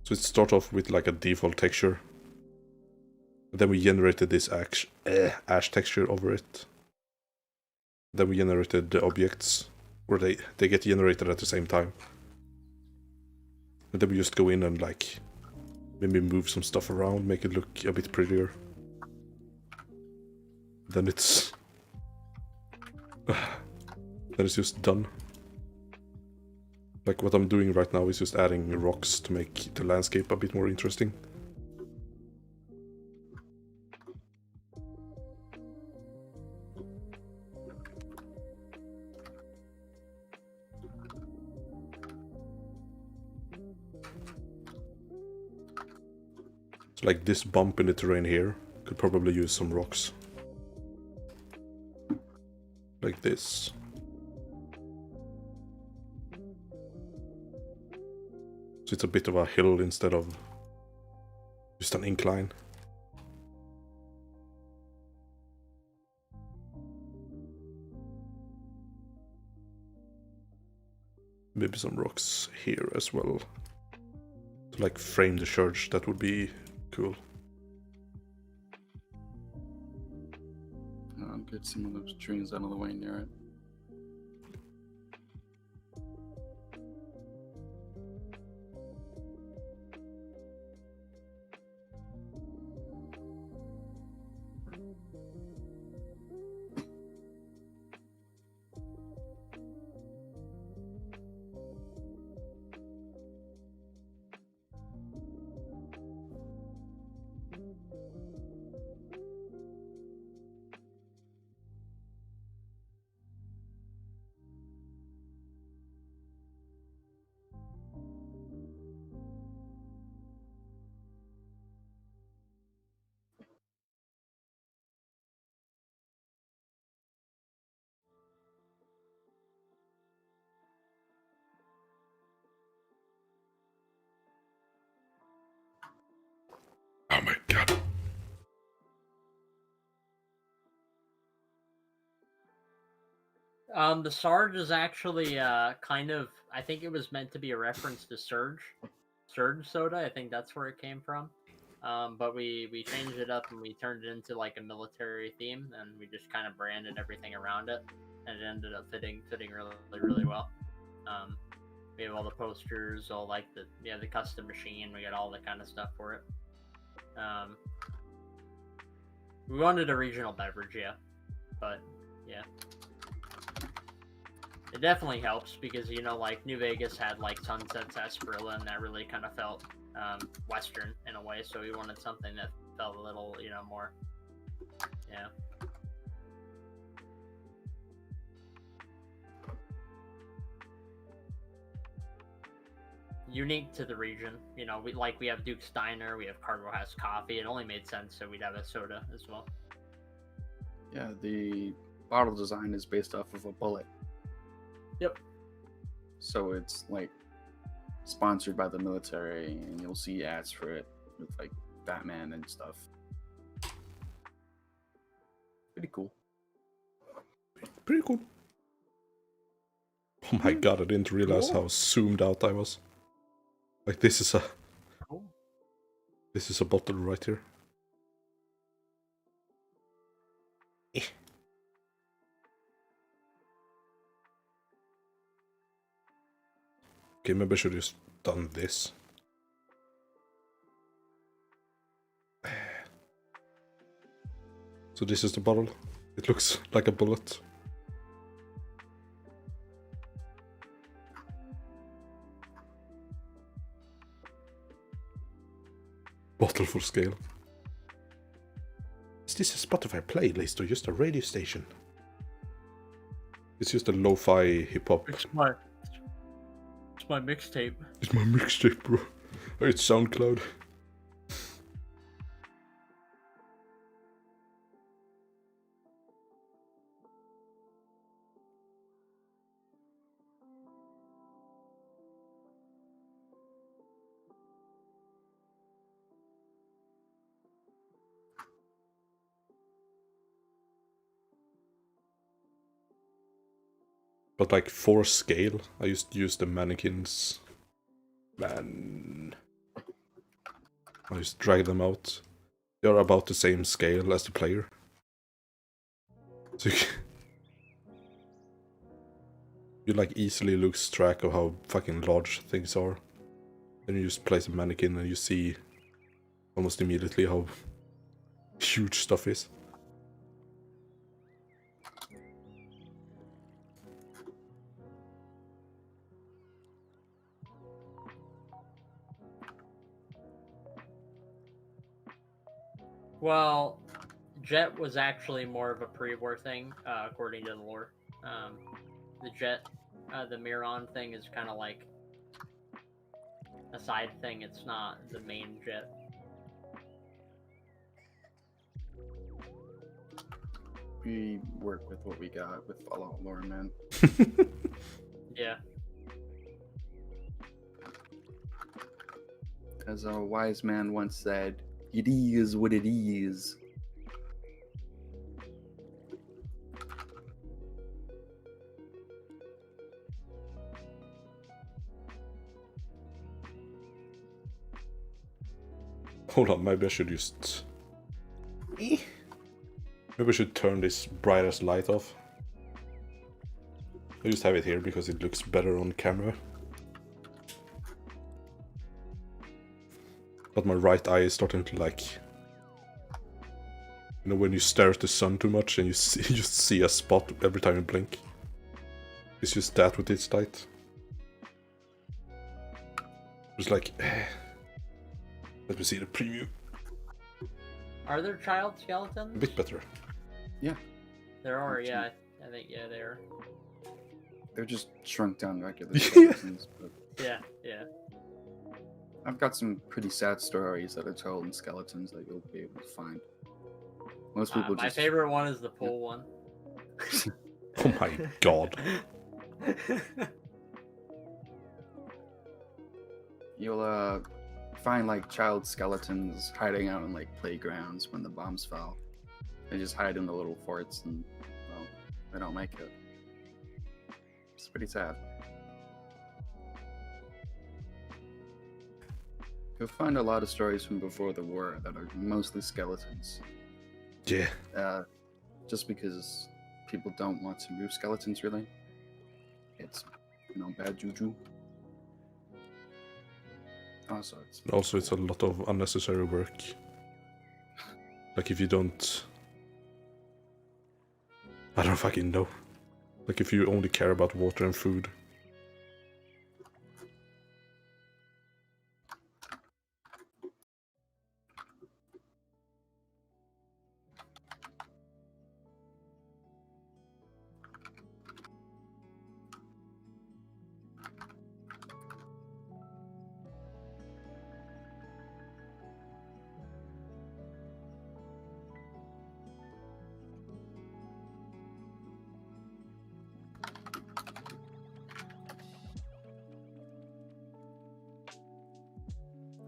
So it starts off with like a default texture. And then we generated this ash texture over it. Then we generated the objects, or they get generated at the same time. And then we just go in and like maybe move some stuff around, make it look a bit prettier. Then it's just done. Like what I'm doing right now is just adding rocks to make the landscape a bit more interesting. Like this bump in the terrain here could probably use some rocks. Like this. So it's a bit of a hill instead of just an incline. Maybe some rocks here as well. To like frame the church, that would be cool. I'll get some of those trees out of the way near it. The Sarge is actually kind of. I think it was meant to be a reference to Surge soda. I think that's where it came from. But we changed it up and we turned it into like a military theme, and we just kind of branded everything around it, and it ended up fitting really well. We have all the posters, all like the custom machine. We got all the kind of stuff for it. We wanted a regional beverage, yeah, but yeah. It definitely helps because, you know, like New Vegas had like Sunset Sarsaparilla, and that really kind of felt Western in a way. So we wanted something that felt a little, you know, more, yeah. Unique to the region, you know. We have Duke's Diner, we have Cargo House Coffee. It only made sense, so we'd have a soda as well. Yeah, the bottle design is based off of a bullet. Yep. So it's like sponsored by the military, and you'll see ads for it with like Batman and stuff. Pretty cool. Pretty cool. Oh my god, I didn't realize how zoomed out I was. Like this is a bottle right here. Okay, maybe I should have just done this. So this is the bottle. It looks like a bullet. Bottle for scale. Is this a Spotify playlist or just a radio station? It's just a lo-fi hip-hop. It's my mixtape. It's my mixtape, bro. It's SoundCloud. But like for scale, I used to use the mannequins. Man. I just drag them out. They're about the same scale as the player. So you like easily lose track of how fucking large things are. Then you just place a mannequin and you see almost immediately how huge stuff is. Well, Jet was actually more of a pre-war thing, according to the lore. The Jet, the Miron thing is kind of like a side thing. It's not the main Jet. We work with what we got with Fallout lore, man. Yeah. As a wise man once said, it is what it is. Hold on, maybe I should just... Maybe I should turn this brightest light off. I just have it here because it looks better on camera. But my right eye is starting to like... You know when you stare at the sun too much and you just see a spot every time you blink? It's just that with its light. It's like... Let me see the preview. Are there child skeletons? A bit better. Yeah. There are, yeah. I think, yeah, they are. They're just shrunk down regular skeletons. But Yeah. I've got some pretty sad stories that are told in skeletons that you'll be able to find. Most people My just... favorite one is the pool one. Oh my god. You'll find like child skeletons hiding out in like playgrounds when the bombs fell. They just hide in the little forts and, well, they don't make it. It's pretty sad. You'll find a lot of stories from before the war that are mostly skeletons. Yeah. Just because people don't want to move skeletons, really. It's, bad juju. Also, it's a lot of unnecessary work. Like, if you don't... I don't fucking know. Like, if you only care about water and food.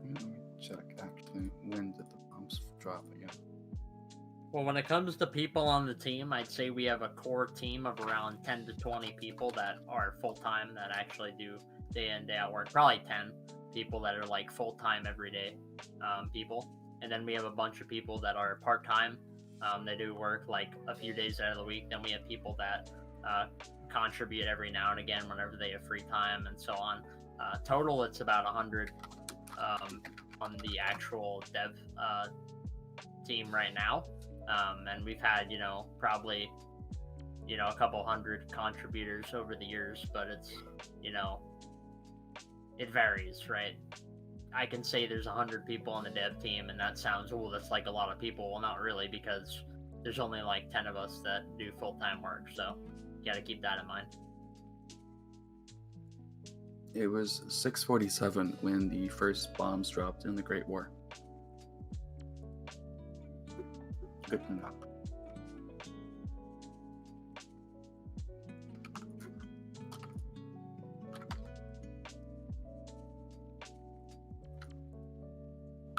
Let me check, actually, when did the bombs drop again? Well, when it comes to people on the team, I'd say we have a core team of around 10 to 20 people that are full-time, that actually do day in, day out work. Probably 10 people that are like full-time everyday people. And then we have a bunch of people that are part-time. They do work like a few days out of the week. Then we have people that contribute every now and again whenever they have free time and so on. Total, it's about 100 on the actual dev team right now. And we've had, probably, a couple hundred contributors over the years, but it's, it varies, right? I can say there's 100 people on the dev team, and that sounds, oh, that's like a lot of people. Well, not really, because there's only like 10 of us that do full-time work, so you gotta keep that in mind. It was 6:47 when the first bombs dropped in the Great War. Good to know.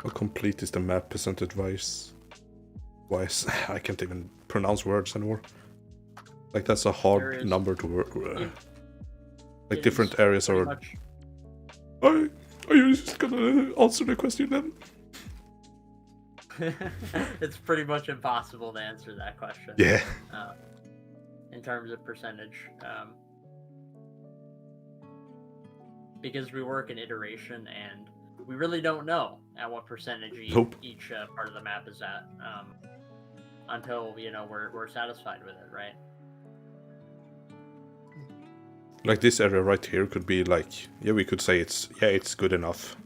How complete is the map percentage-wise? I can't even pronounce words anymore. Like, that's a hard number to work with. Like, different areas are... Are you just gonna answer the question then? It's pretty much impossible to answer that question. Yeah. In terms of percentage. Because we work in iteration, and we really don't know at what percentage each part of the map is at until, we're satisfied with it, right? Like, this area right here could be like, yeah, we could say it's good enough.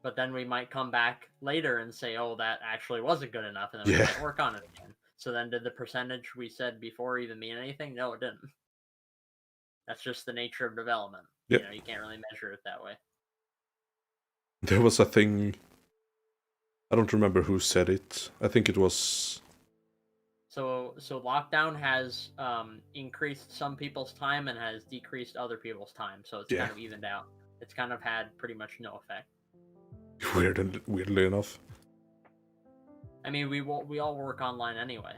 But then we might come back later and say, oh, that actually wasn't good enough, and then we might work on it again. So then did the percentage we said before even mean anything? No, it didn't. That's just the nature of development. Yep. You can't really measure it that way. There was a thing, I don't remember who said it. I think it was... So lockdown has increased some people's time and has decreased other people's time. So it's kind of evened out. It's kind of had pretty much no effect. Weirdly enough. I mean, we all work online anyway.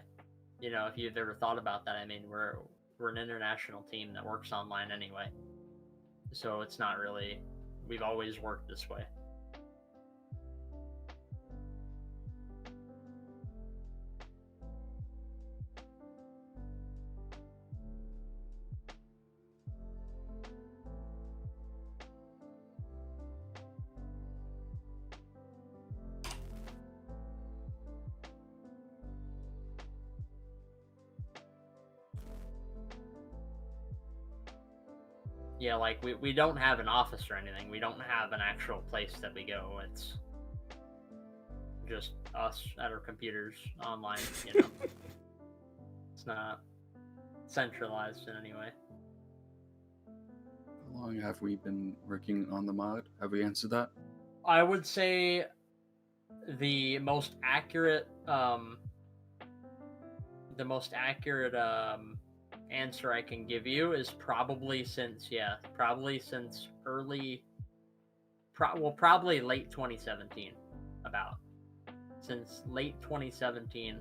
If you've ever thought about that, I mean, we're an international team that works online anyway. So it's not really, we've always worked this way. Yeah, like, we don't have an office or anything. We don't have an actual place that we go. It's just us at our computers online, It's not centralized in any way. How long have we been working on the mod? Have we answered that? I would say the most accurate answer I can give you is probably since probably late 2017, since late 2017.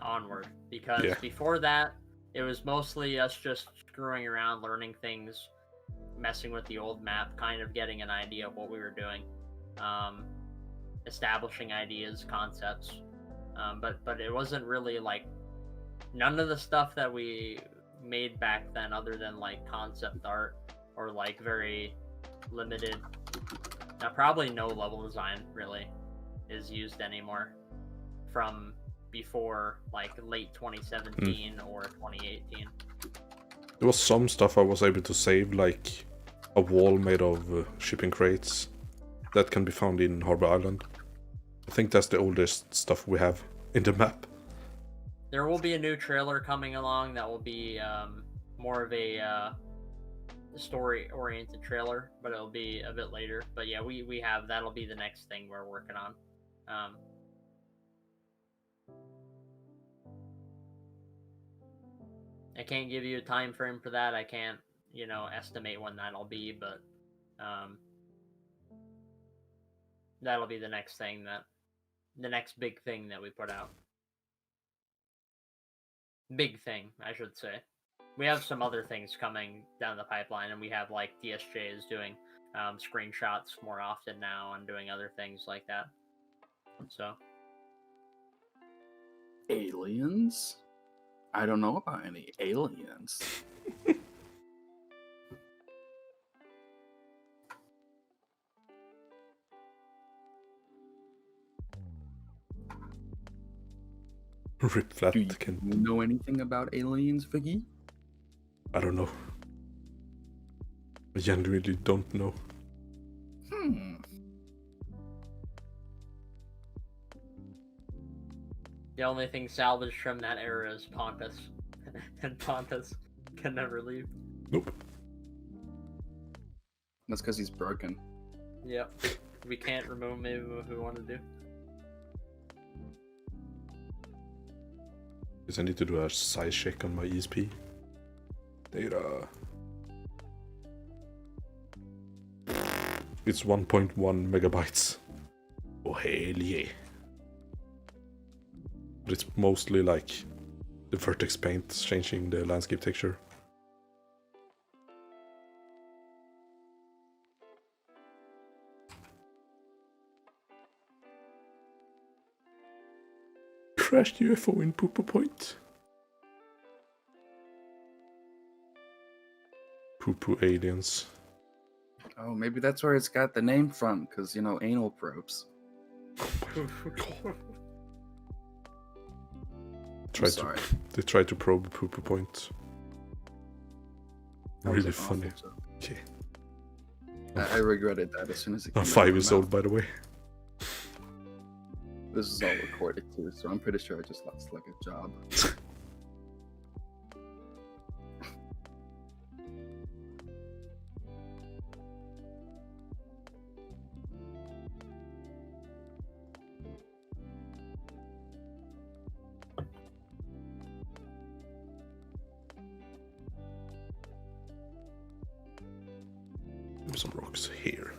onward, because Yeah. before that, it was mostly us just screwing around, learning things, messing with the old map, kind of getting an idea of what we were doing, establishing ideas, concepts, but it wasn't really like none of the stuff that we made back then, other than like concept art or like very limited. Now, probably no level design really is used anymore from before like late 2017 or 2018. There was some stuff I was able to save, like a wall made of shipping crates that can be found in Harbor Island. I think that's the oldest stuff we have in the map. There will be a new trailer coming along that will be more of a story-oriented trailer, but it'll be a bit later. But yeah, we have, that'll be the next thing we're working on. I can't give you a time frame for that. I can't, estimate when that'll be, but that'll be the next thing the next big thing that we put out. Big thing, I should say. We have some other things coming down the pipeline, and we have like DSJ is doing screenshots more often now and doing other things like that. So Aliens? I don't know about any aliens. Rip flat. Do you know anything about aliens, Vigge? I don't know. I genuinely don't know. the only thing salvaged from that era is Pontus, and Pontus can never leave. Nope. That's because he's broken. Yep. We can't remove him if we want to do. Because I need to do a size check on my ESP. Data. It's 1.1 megabytes. Oh, hell yeah. But it's mostly like the vertex paint changing the landscape texture. Crashed UFO in Pooper Point. Poo-poo aliens. Oh, maybe that's where it's got the name from, because, anal probes. They tried to probe Pooper Point. Really funny. Yeah. I regretted that as soon as it came I'm 5 years old, by the way. This is all recorded too, so I'm pretty sure I just lost like a job. There's some rocks here.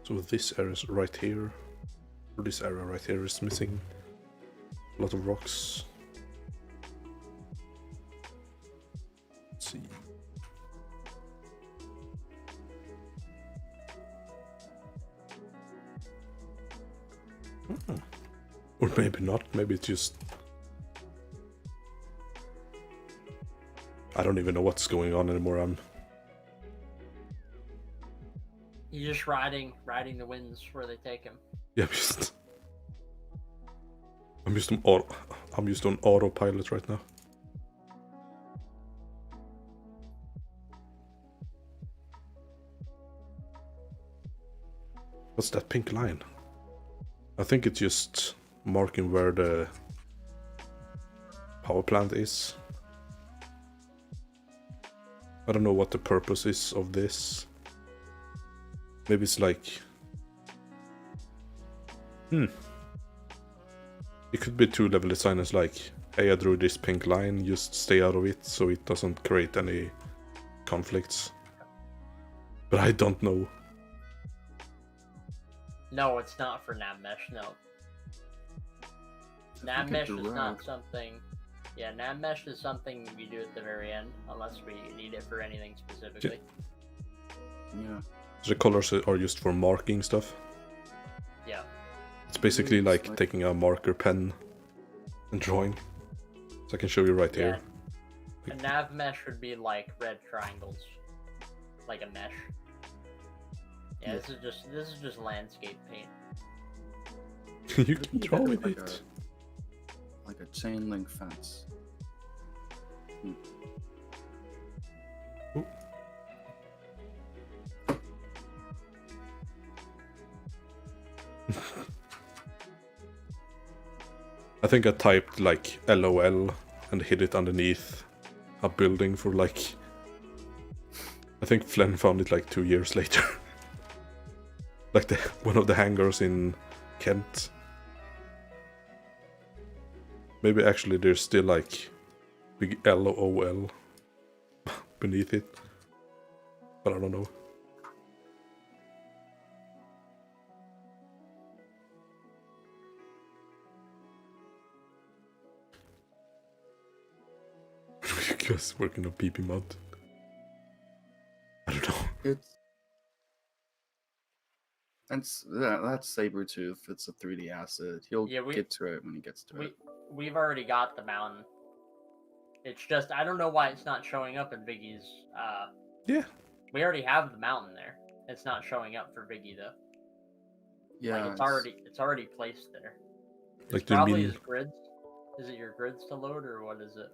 So this area is right here, or this area right here is missing. A lot of rocks. Let's see. Or maybe not. Maybe it's just... I don't even know what's going on anymore. You're just riding the winds where they take him. Yeah, I'm just on autopilot right now. What's that pink line? I think it's just marking where the power plant is. I don't know what the purpose is of this. Maybe it's like... It could be two-level design as like, hey, I drew this pink line, just stay out of it so it doesn't create any conflicts. But I don't know. No, it's not for nav mesh, no. Nav mesh is not something... Yeah, nav mesh is something we do at the very end, unless we need it for anything specifically. Yeah. The colors are used for marking stuff. Yeah. It's basically like taking a marker pen and drawing. So I can show you right here. A nav mesh would be like red triangles. Like a mesh. Yeah, this is just landscape paint. You can draw with it. Like a chain link fence. Ooh. I think I typed like LOL and hid it underneath a building for like... I think Flen found it like 2 years later. Like one of the hangars in Kent. Maybe actually there's still like big LOL beneath it. But I don't know. Just working on PP mod. I don't know. That's Sabretooth. It's a 3D asset. He'll get to it when he gets to it. We've already got the mountain. It's just I don't know why it's not showing up in Vigge's. Yeah. We already have the mountain there. It's not showing up for Vigge though. Yeah. Like it's already placed there. It's like probably his grids. Is it your grids to load or what is it?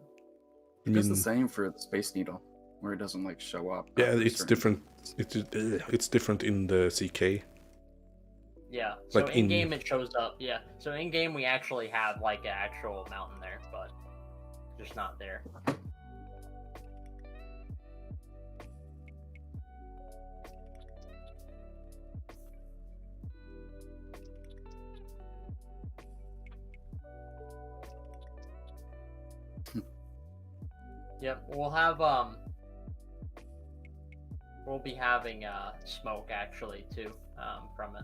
It does the same for the Space Needle, where it doesn't like show up. Yeah, it's different. It's different in the CK. Yeah, so like in game it shows up. Yeah, so in game we actually have like an actual mountain there, but just not there. Yep, we'll be having smoke actually too from it.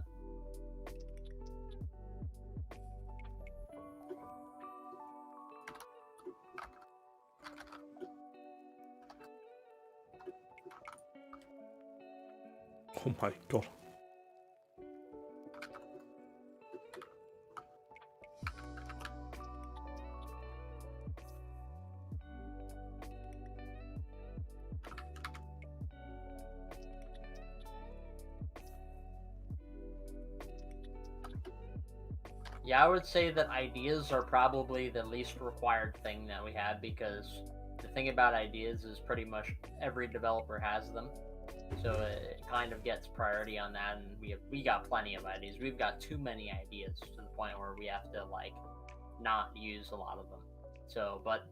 Oh my god. Yeah, I would say that ideas are probably the least required thing that we have, because the thing about ideas is pretty much every developer has them. So it kind of gets priority on that, and we got plenty of ideas. We've got too many ideas to the point where we have to like not use a lot of them. So, but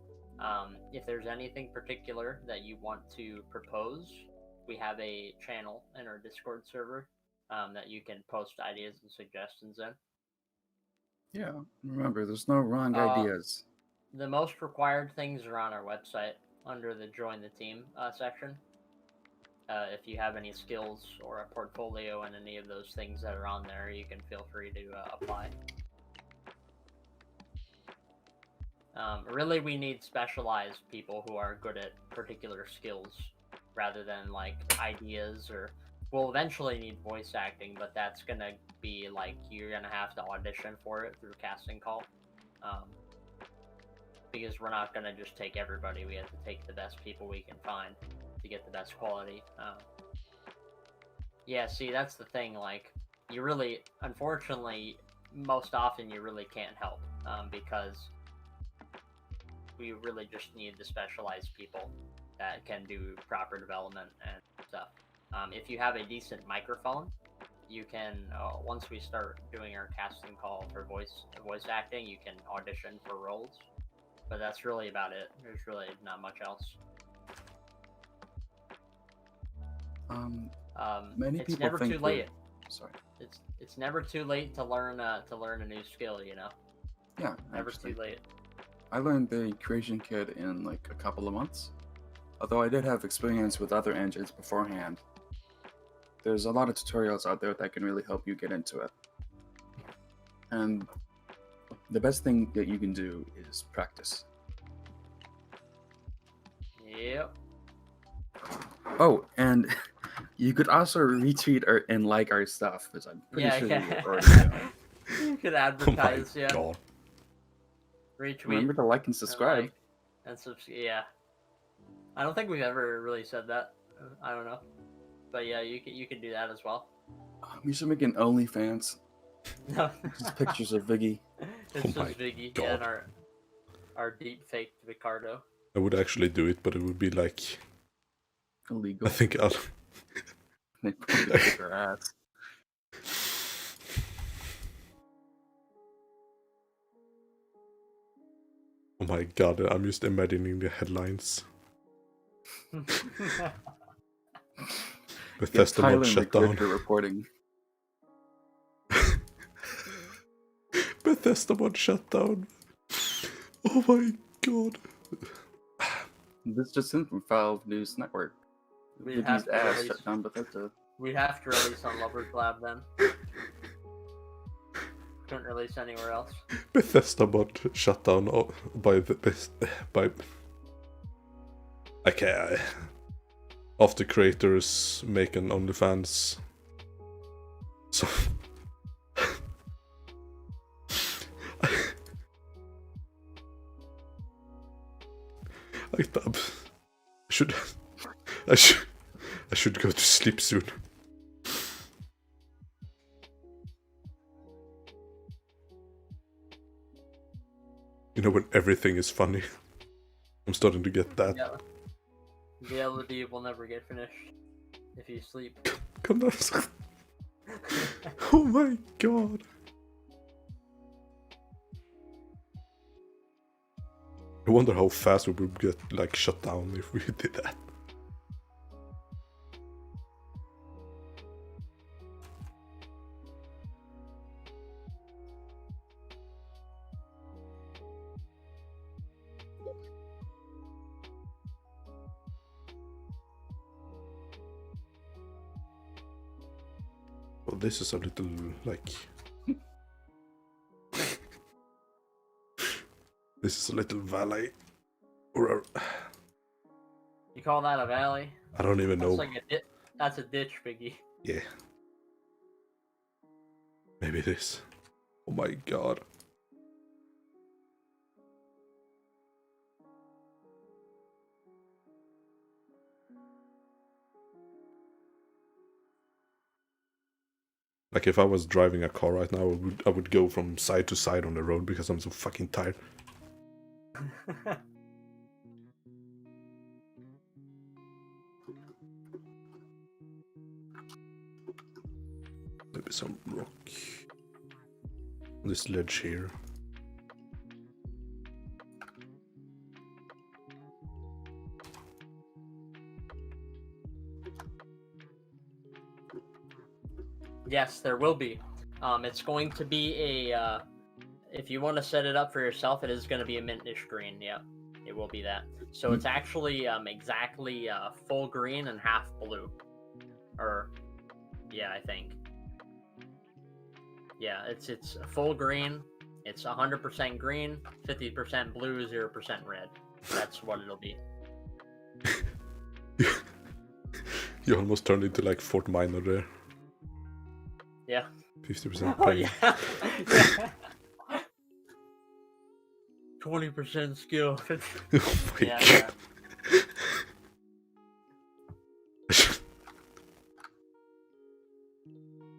if there's anything particular that you want to propose, we have a channel in our Discord server that you can post ideas and suggestions in. Yeah, remember, there's no wrong ideas. The most required things are on our website under the Join the Team section. If you have any skills or a portfolio and any of those things that are on there, you can feel free to apply. Really, we need specialized people who are good at particular skills, rather than like ideas or. We'll eventually need voice acting, but that's gonna be like you're gonna have to audition for it through casting call. Because we're not gonna just take everybody. We have to take the best people we can find to get the best quality. Yeah, see, that's the thing. Like, you really, unfortunately, most often you really can't help because we really just need the specialized people that can do proper development and stuff. If you have a decent microphone, you can once we start doing our casting call for voice acting, you can audition for roles. But that's really about it. There's really not much else. Many It's people never think too late. Sorry. It's never too late to learn a new skill. You know. Yeah. Never actually. too late. I learned the Creation Kit in like a couple of months. Although I did have experience with other engines beforehand. There's a lot of tutorials out there that can really help you get into it. And the best thing that you can do is practice. Yep. Oh, and you could also retweet and like our stuff, because I'm pretty sure you have already done. You could Oh advertise, my yeah. god. Retweet. Remember to like and subscribe. Yeah. I don't think we've ever really said that. I don't know. But yeah, you can do that as well. We should make an OnlyFans. No. Just pictures of Vigge. It's Oh my just Vigge God. and our deep faked Ricardo. I would actually do it, but it would be like... Illegal. I think I'll... They probably kick our ass. Oh my god, I'm just imagining the headlines. Bethesda mod shut down. Reporting. Bethesda mod shut down. Oh my god. This just in from Valve News Network. We'd have Vigge's to ass release- shut down Bethesda. We'd have to release on Lovers Lab then. Couldn't release anywhere else. Bethesda mod shut down by okay. After creators make an OnlyFans. So I should go to sleep soon. You know when everything is funny. I'm starting to get that. Yeah. The LED will never get finished if you sleep. Come on. Oh my god. I wonder how fast we would get like shut down if we did that. Well, this is a little like this is a little valley or a... You call that a valley? I don't even know. That's like that's a ditch, Vigge. Yeah. Maybe it is. Oh my god. Like if I was driving a car right now, I would go from side to side on the road because I'm so fucking tired. Maybe some rock. This ledge here. Yes, there will be. It's going to be a. If you want to set it up for yourself, it is going to be a mintish green. Yeah, it will be that. So it's actually exactly full green and half blue. Or, yeah, I think. Yeah, it's full green It's 100% green, 50% blue, 0% red. That's what it'll be. You almost turned into like Fort Minor there. Yeah. 50% Oh pain. yeah. Yeah. 20% skill. Oh my Yeah, God. yeah.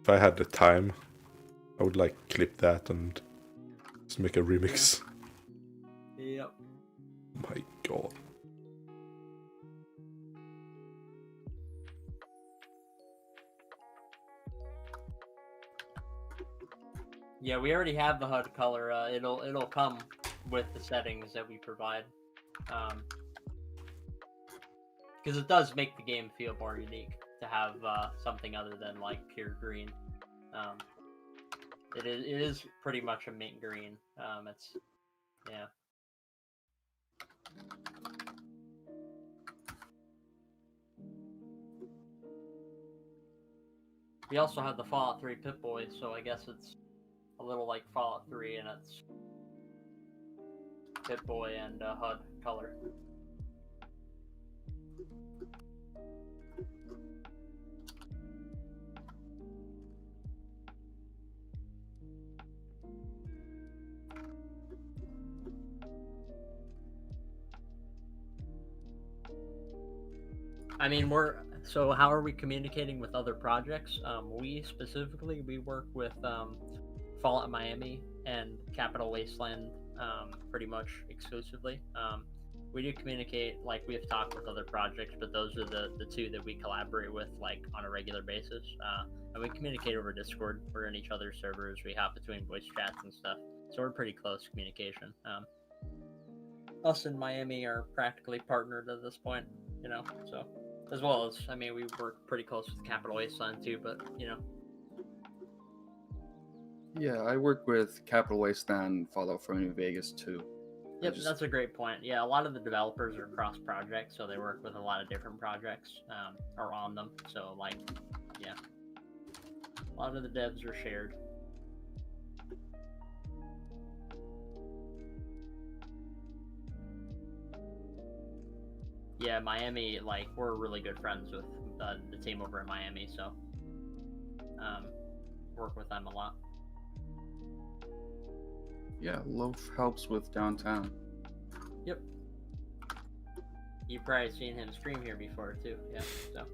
If I had the time, I would like clip that and just make a remix. Yep. My God. Yeah, we already have the HUD color. It'll come with the settings that we provide, because it does make the game feel more unique to have something other than like pure green. It is pretty much a mint green. It's yeah. We also have the Fallout 3 Pip-Boy, so I guess it's a little like Fallout 3, and it's Pip-Boy and HUD color. I mean, so how are we communicating with other projects? We specifically, we work with Fallout Miami and Capital Wasteland pretty much exclusively. We do communicate, like we have talked with other projects, but those are the two that we collaborate with like on a regular basis. And we communicate over Discord. We're in each other's servers. We hop between voice chats and stuff. So we're pretty close communication. Us and Miami are practically partnered at this point, you know, so. As well as, I mean, we work pretty close with Capital Wasteland too, but, you know. Yeah, I work with Capital Wasteland, Fallout for New Vegas too. Yep, that's a great point. Yeah, a lot of the developers are cross-project, so they work with a lot of different projects, or on them. So, like, yeah. A lot of the devs are shared. Yeah, Miami, like, we're really good friends with the team over in Miami, so work with them a lot. Yeah, Loaf helps with downtown. Yep. You've probably seen him stream here before, too. Yeah, so.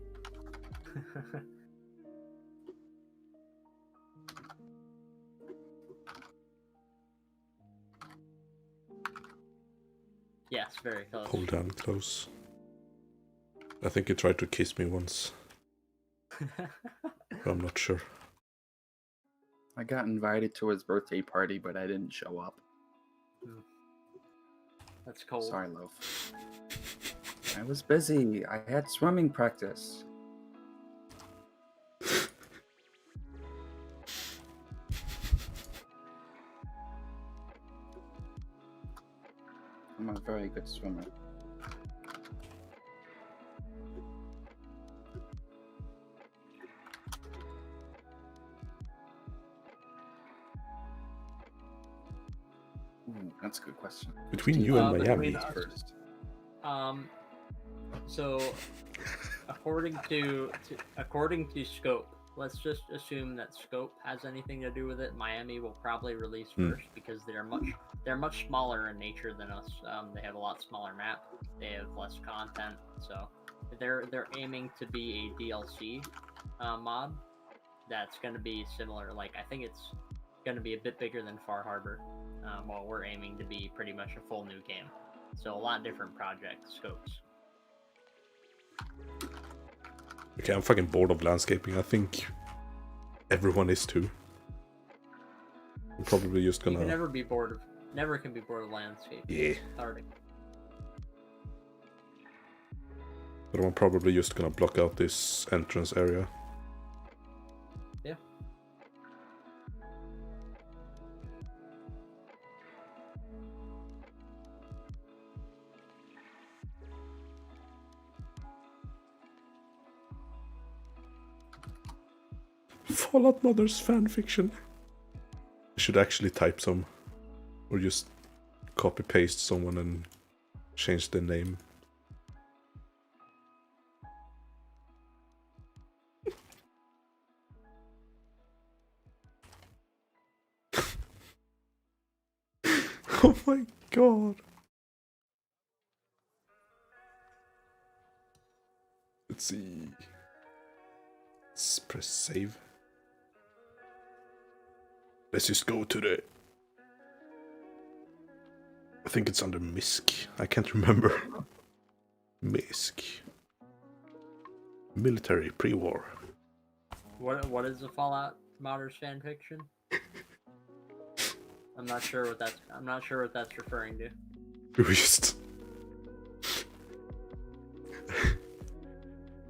Yes, very close. Hold down close. I think he tried to kiss me once. I'm not sure. I got invited to his birthday party, but I didn't show up. That's cold. Sorry, Loaf. I was busy. I had swimming practice. I'm a very good swimmer. Ooh, that's a good question. Between you and Miami. Between us. First. So according to Scope, let's just assume that Scope has anything to do with it. Miami will probably release first because they're much smaller in nature than us. They have a lot smaller map. They have less content, so they're aiming to be a DLC mod that's going to be similar. Like, I think it's going to be a bit bigger than Far Harbor, while we're aiming to be pretty much a full new game. So a lot of different project scopes. Okay, I'm fucking bored of landscaping. I think everyone is too. I'm probably just gonna. You can never can be bored of landscape. Yeah. Already. But I'm probably just gonna block out this entrance area. Yeah. Fallout Mothers fanfiction. I should actually type some. Or just copy paste someone and change the name. Oh my god. Let's see. Let's press save. Let's just go to the... I think it's under MISC. I can't remember. MISC. Military pre-war. What is the Fallout modders fan fiction? I'm not sure what that's referring to. We just...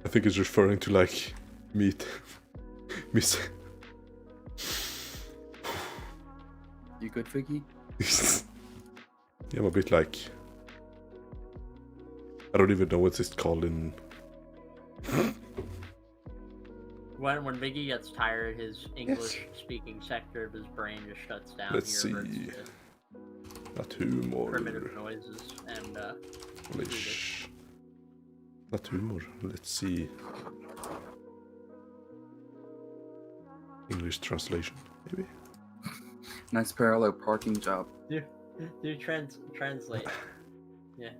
I think it's referring to like meat. Miss. You good, Vigge? Yeah, I'm a bit like... I don't even know what it's called in... When Vigge gets tired, his English-speaking sector of his brain just shuts down. Let's see. Naturmor. Primitive noises and English. Naturmor. Let's see. English translation, maybe. Nice parallel parking job. Do translate. Yeah.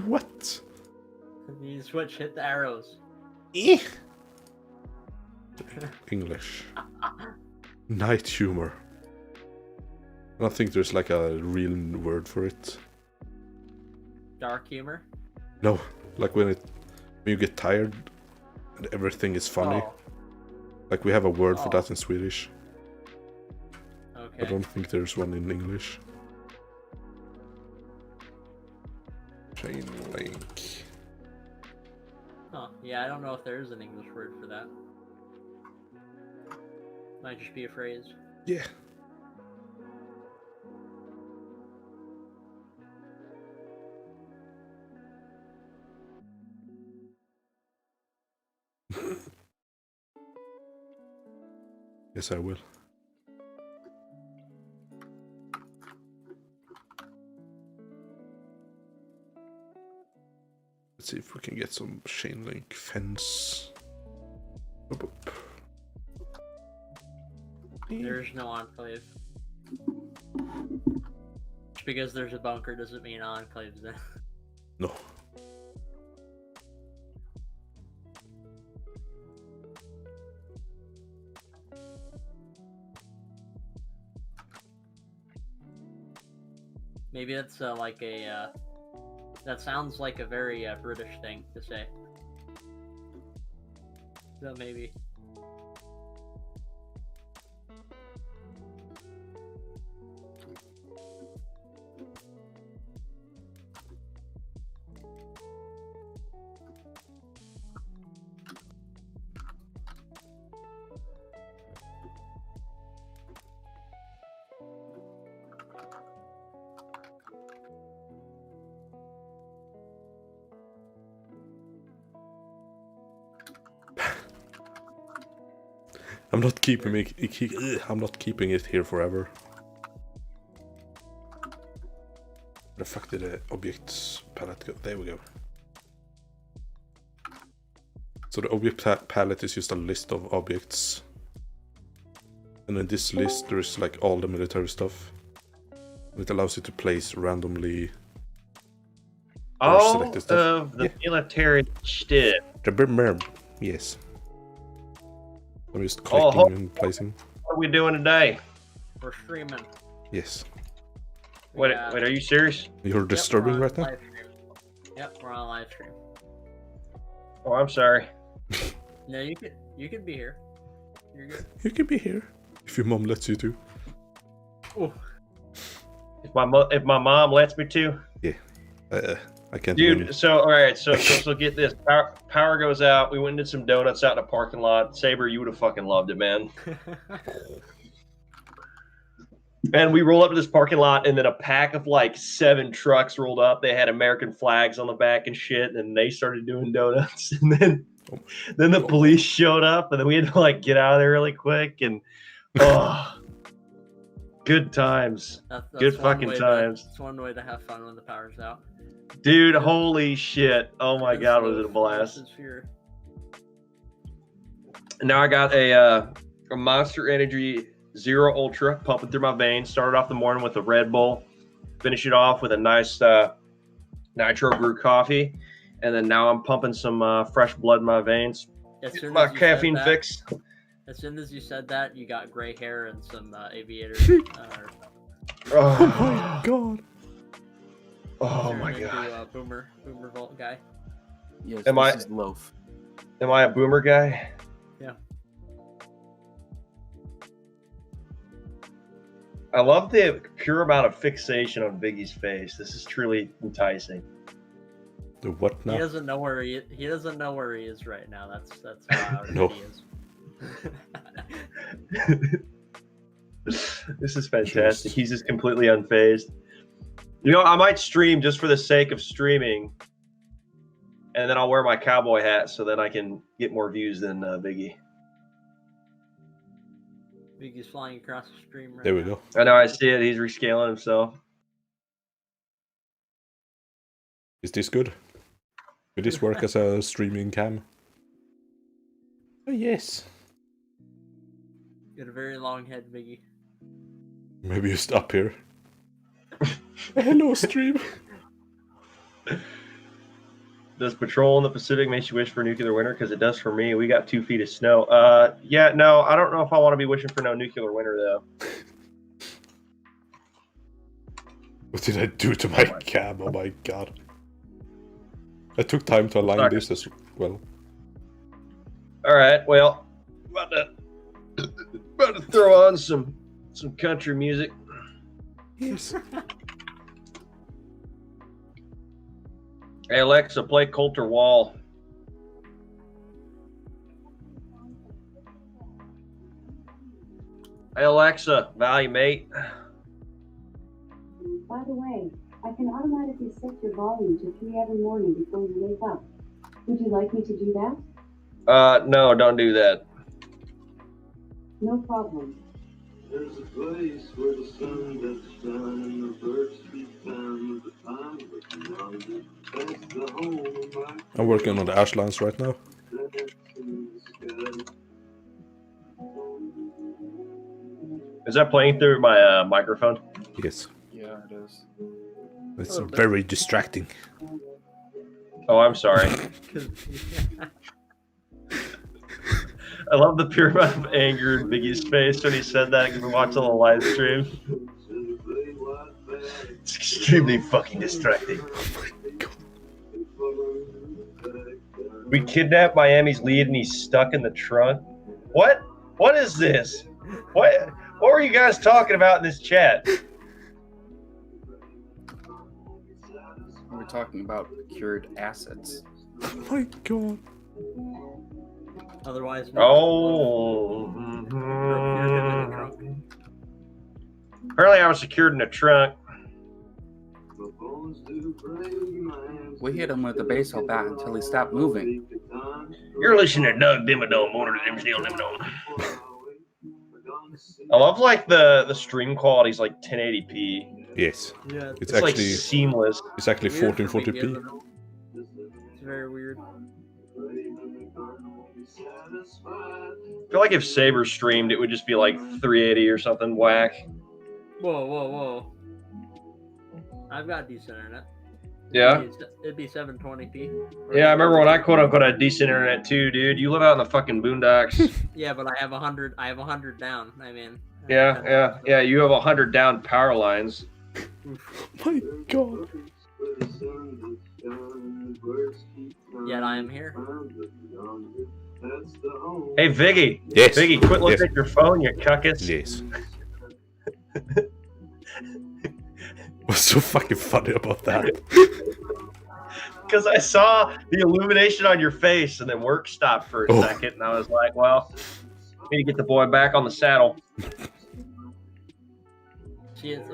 What? You switch, hit the arrows. English. Night humor. I don't think there's like a real word for it. Dark humor? No, like when you get tired and everything is funny. Oh. Like we have a word for that in Swedish. Okay. I don't think there's one in English. Chain link. Oh, yeah, I don't know if there is an English word for that. Might just be a phrase. Yeah. Yes, I will. Let's see if we can get some chain link fence. Boop, boop. There's no enclave. Just because there's a bunker doesn't mean enclave's there. No. Maybe that's like a, that sounds like a very British thing to say. So maybe. I'm not keeping it. I'm not keeping it here forever. Where the fuck did the objects palette go? There we go. So the object palette is just a list of objects, and in this list there's like all the military stuff. It allows you to place randomly. All of the military stuff. Yes. I'm just clicking and placing. What are we doing today? We're streaming. Yes. Wait, are you serious? You're disturbing right now? Yep, we're on live stream. Oh, I'm sorry. No, you could be here. You're good. You can be here if your mom lets you to. Ooh. If my mom lets me to. Yeah. I can't. Dude, win. so all right, so get this. Power goes out. We went and did some donuts out in a parking lot. Saber, you would have fucking loved it, man. And we roll up to this parking lot, and then a pack of like 7 trucks rolled up. They had American flags on the back and shit, and they started doing donuts. And then the police showed up, and then we had to like get out of there really quick. And Good times. That's Good one fucking way times. It's one way to have fun when the power's out. Dude, holy shit. Oh my This god, was it a loaf blast. versus fear. And now I got a Monster Energy Zero Ultra pumping through my veins. Started off the morning with a Red Bull. Finish it off with a nice nitro brew coffee. And then now I'm pumping some fresh blood in my veins. As soon My as you caffeine said that, fix. As soon as you said that, you got gray hair and some aviator. Oh my god. Oh turned my into god. a boomer vault guy. Yes, Am this I- is loaf. Am I a boomer guy? Yeah. I love the pure amount of fixation on Viggy's face. This is truly enticing. The what He now? doesn't know where he doesn't know where he is right now. That's how out of No. it he is. This is fantastic. He's just completely unfazed. You know, I might stream just for the sake of streaming, and then I'll wear my cowboy hat so then I can get more views than Viggy. Viggy's flying across the stream right There we now. go. I know, I see it. He's rescaling himself. Is this good? Will this work as a streaming cam? Oh yes. You got a very long head, Viggy. Maybe just up here. Hello, stream. Does patrol in the Pacific make you wish for a nuclear winter? Because it does for me. We got 2 feet of snow. Yeah, no, I don't know if I want to be wishing for no nuclear winter, though. What did I do to my cam? Oh my god. I took time to align this as well. All right, well, about to throw on some country music. Yes. Hey Alexa, play Coulter Wall. Hey Alexa, value mate. By the way, I can automatically set your volume to 3 every morning before you wake up. Would you like me to do that? No, don't do that. No problem. There's a place where the sun does shine and the birds keep time with the time of the That's the home of my I'm working on the ash lines right now. Is that playing through my microphone? Yes. Yeah, it is. It's little bit. very distracting. Oh, I'm sorry. I love the pure amount of anger in Biggie's face when he said that because we watched on the live stream. It's extremely fucking distracting. We kidnapped Miami's lead and he's stuck in the trunk. What? What is this? What were you guys talking about in this chat? We're talking about procured assets. Oh my god. Otherwise, Oh. You're in the trunk. Apparently I was secured in a trunk. We hit him with the baseball bat until he stopped moving. You're listening to Doug Dimmadome, Mortar Dimmadome. I love like the stream quality is like 1080p. Yes. Yeah, It's It's like actually seamless. it's actually weird for 1440p. Viggy, isn't it? It's very weird. I feel like if Saber streamed, it would just be like 380 or something whack. Whoa. I've got decent internet. Yeah. It'd be 720p. Yeah, I remember when I quote unquote had decent internet too, dude. You live out in the fucking boondocks. Yeah, but I have 100. I have 100 down. I mean. Yeah. You have 100 down power lines. Oh my god. Yet I am here. Hey, Viggy. Yes. Viggy, quit looking Yes. at your phone, you cuckus. Yes. What's so fucking funny about that? Because I saw the illumination on your face and then work stopped for a Oh. second, and I was like, well, need to get the boy back on the saddle. See, it's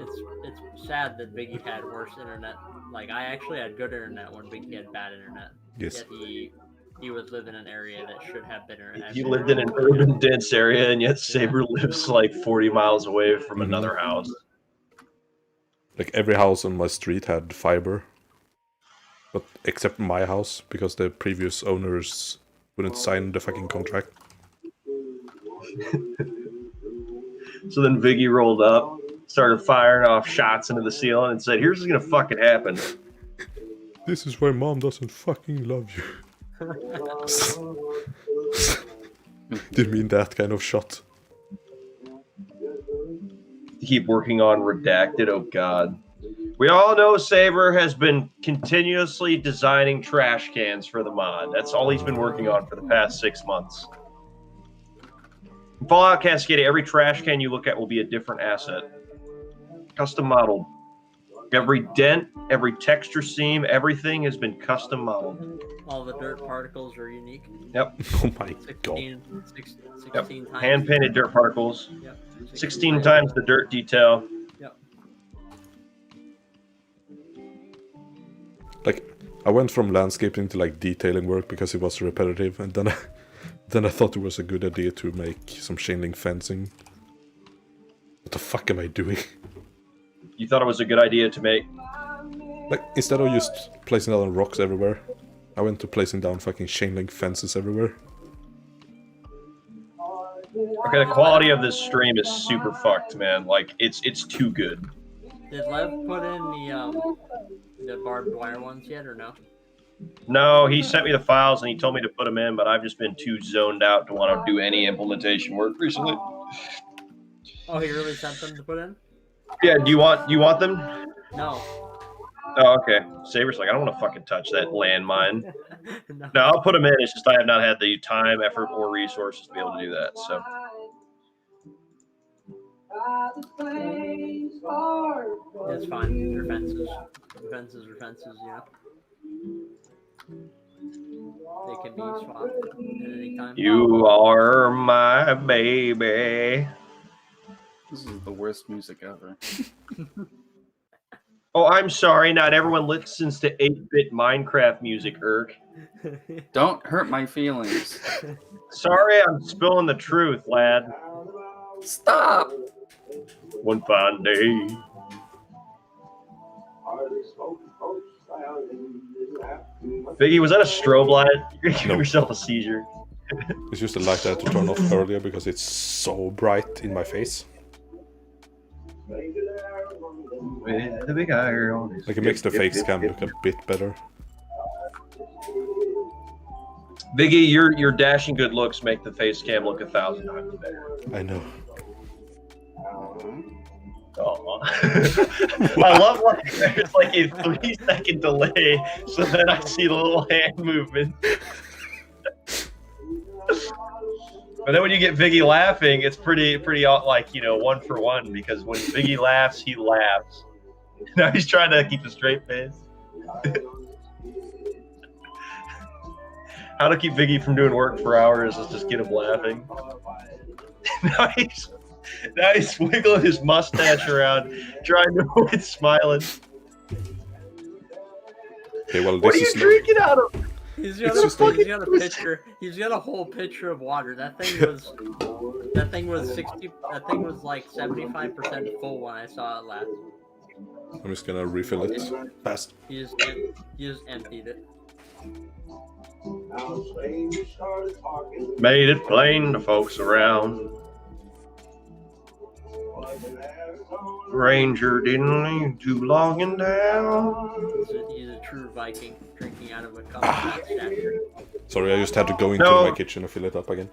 sad that Biggie had worse internet. Like I actually had good internet when Biggie had bad internet. Yes. Yet he he would live in an area that should have been. He lived in an urban, dense area, and yet Saber lives like 40 miles away from another house. Like every house on my street had fiber, but except my house because the previous owners wouldn't sign the fucking contract. So then Vigge rolled up, started firing off shots into the ceiling, and said, "Here's what's gonna fucking happen." This is why mom doesn't fucking love you. Do you mean that kind of shot? Keep working on redacted. Oh god. We all know Saber has been continuously designing trash cans for the mod. That's all he's been working on for the past 6 months. In Fallout Cascadia, every trash can you look at will be a different asset. Custom modeled. Every dent, every texture seam, everything has been custom modeled. All the dirt particles are unique. Yep. Oh my god. 16 times. Hand painted dirt particles. Yep. 16 times the dirt detail. Yep. Like, I went from landscaping to like detailing work because it was repetitive, and then I thought it was a good idea to make some chain link fencing. What the fuck am I doing? You thought it was a good idea to make. Like, instead of just placing down rocks everywhere, I went to placing down fucking chain link fences everywhere. Okay, the quality of this stream is super fucked, man. Like, it's too good. Did Lev put in the barbed wire ones yet, or no? No, he sent me the files and he told me to put them in, but I've just been too zoned out to want to do any implementation work recently. Oh, he really sent them to put in? Yeah, do you want them? No. Oh, okay. Saber's like, I don't want to fucking touch that landmine. No. No, I'll put them in. It's just I have not had the time, effort, or resources to be able to do that. So. It's fine. They're fences. Fences are fences, yeah. They can be swapped at any time. You are my baby. This is the worst music ever. Oh, I'm sorry. Not everyone listens to 8-bit Minecraft music, Erk. Don't hurt my feelings. Sorry, I'm spilling the truth, lad. Stop! One fine day. Vigge, was that a strobe light? You're gonna give yourself a seizure. It's just a light I had to turn off earlier because it's so bright in my face. With the big iron. Like, it makes the face cam look a bit better. Vigge, your dashing good looks make the face cam look 1,000 times better. I know. Oh. I love like there's like a 3-second delay, so then I see the little hand movement. But then when you get Vigge laughing, it's pretty like, you know, 1 for 1, because when Vigge laughs, he laughs. Now he's trying to keep a straight face. How to keep Vigge from doing work for hours is just get him laughing. Now he's wiggling his mustache around, trying to avoid smiling. Okay, well, What are you drinking out of? He's got a picture. He's got a whole pitcher of water. That thing was like 75% full when I saw it last. I'm just gonna refill it fast. He just emptied it. Made it plain to folks around. Ranger didn't leave too long in town. He's a true Viking drinking out of a cup of that stature. Sorry, I just had to go into my kitchen and fill it up again.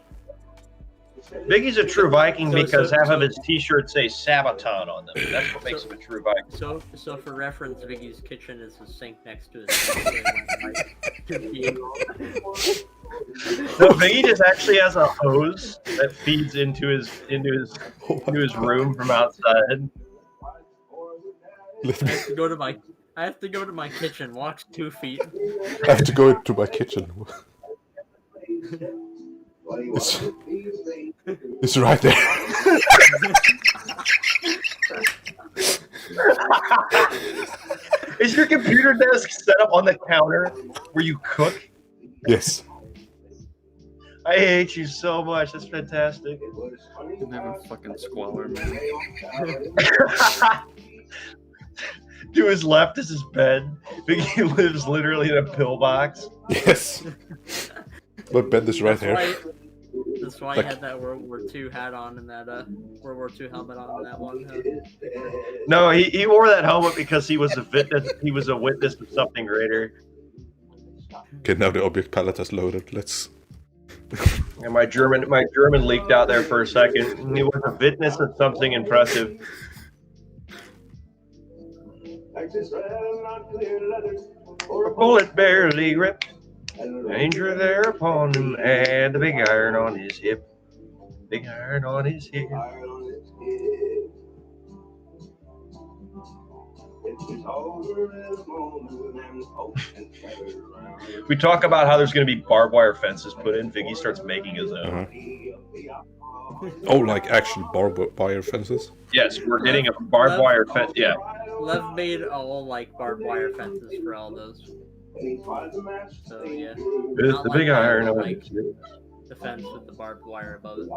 Vigge's a true Viking because half of his t-shirts say Sabaton on them. That's what makes him a true Viking. So for reference, Vigge's kitchen is a sink next to his. No, Vigge just actually has a hose that feeds into his room from outside. I have to go to my kitchen. Walks 2 feet. I have to go into my kitchen. It's right there. Is your computer desk set up on the counter where you cook? Yes. I hate you so much. That's fantastic. You never fucking squalor, man. To his left is his bed. Vigge lives literally in a pillbox. Yes. My bed is right here. That's why Like- he had that World War II hat on and that World War II helmet on in that one. No, he wore that helmet because he was a witness. He was a witness of something greater. Okay, now the object palette has loaded. Let's. And my German leaked out there for a second. He was a witness of something impressive. A bullet barely ripped. Danger there upon him, and the big iron on his hip. Big iron on his hip. We talk about how there's going to be barbed wire fences put in. Vigge starts making his own. Oh, like actual barbed wire fences? Yes, we're getting a barbed wire fence. Yeah. Lev made all like barbed wire fences for all those. So yeah, With Not the like big that, iron but on like- his hip. the fence with the barbed wire above it.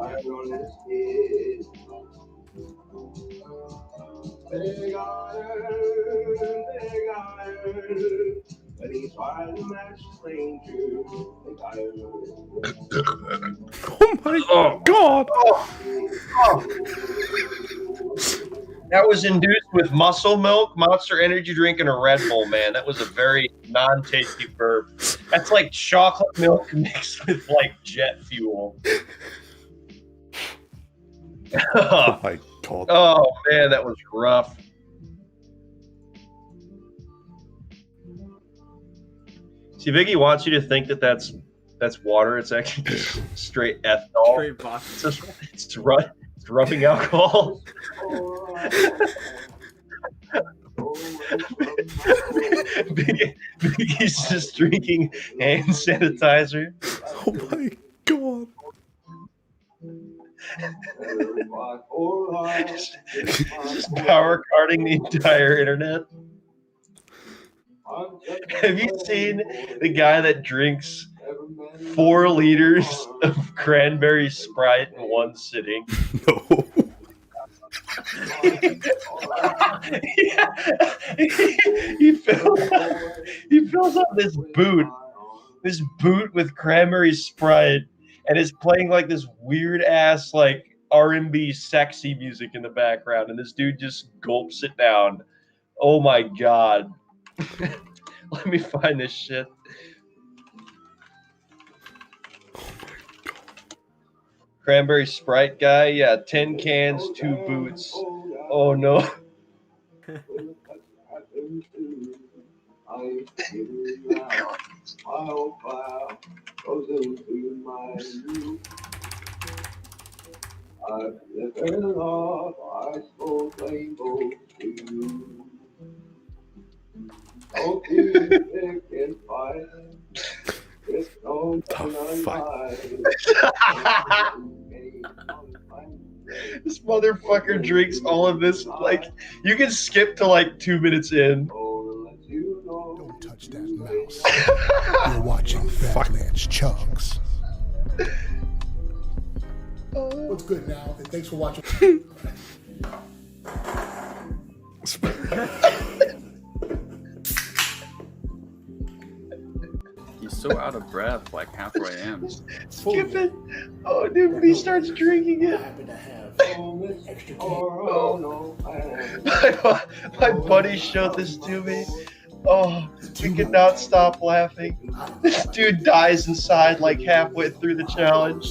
Big iron, big iron. When he tried to match stranger, big iron. Oh my god! That was induced with muscle milk, Monster Energy drink, and a Red Bull, man. That was a very non-tasty burp. That's like chocolate milk mixed with like jet fuel. Oh my god. Oh man, that was rough. See, Vigge wants you to think that that's water. It's actually just straight ethanol. Straight vodka. It's rubbing alcohol. Vigge's just drinking hand sanitizer. Oh my god. Just power carding the entire internet. Have you seen the guy that drinks 4 liters of cranberry Sprite in one sitting? No. Yeah. He fills up this boot with cranberry Sprite, and is playing like this weird ass like R&B sexy music in the background, and this dude just gulps it down. Oh my god. Let me find this shit. Cranberry Sprite guy, yeah, 10 cans, 2 boots. Oh no. This motherfucker drinks all of this. Like, you can skip to like 2 minutes in. Don't touch that mouse. You're watching Fatman's Chugs. What's good now? And thanks for watching. He's so out of breath, like halfway in. Skip it. Oh, dude, when he starts drinking I it. happen to have extra My buddy showed this to me. Oh, we could not stop laughing. This dude dies inside like halfway through the challenge.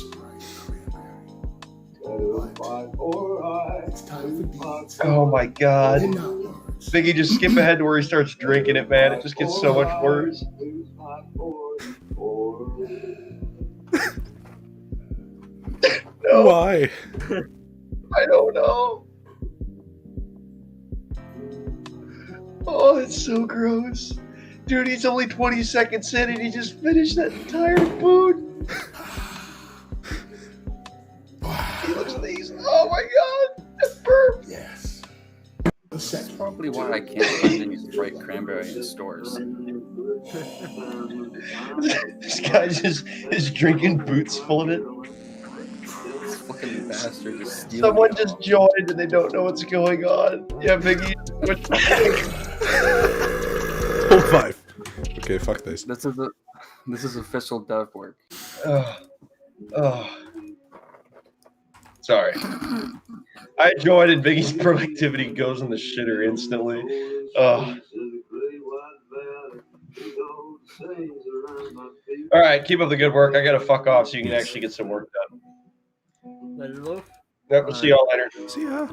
It's time for deeds. Oh my god. And not words. Vigge, just skip ahead to where he starts drinking it, man. It just gets so much worse. No, Why? I don't know. Oh, it's so gross. Dude, he's only 20 seconds in and he just finished that entire food. He looks at these. Oh my god. That burp. Yes. A That's second. probably why I can't find any Sprite cranberry in stores. This guy just is drinking boots full of it. This fucking bastard just stealing Someone it just all. joined and they don't know what's going on. Yeah, Vigge. Top 5. Okay, fuck this. This is official dev work. Oh. Sorry. I joined and Biggie's productivity goes in the shitter instantly. Oh. All right, keep up the good work. I gotta fuck off so you can actually get some work done. Later, Loaf. Yep, we'll see y'all later. See ya.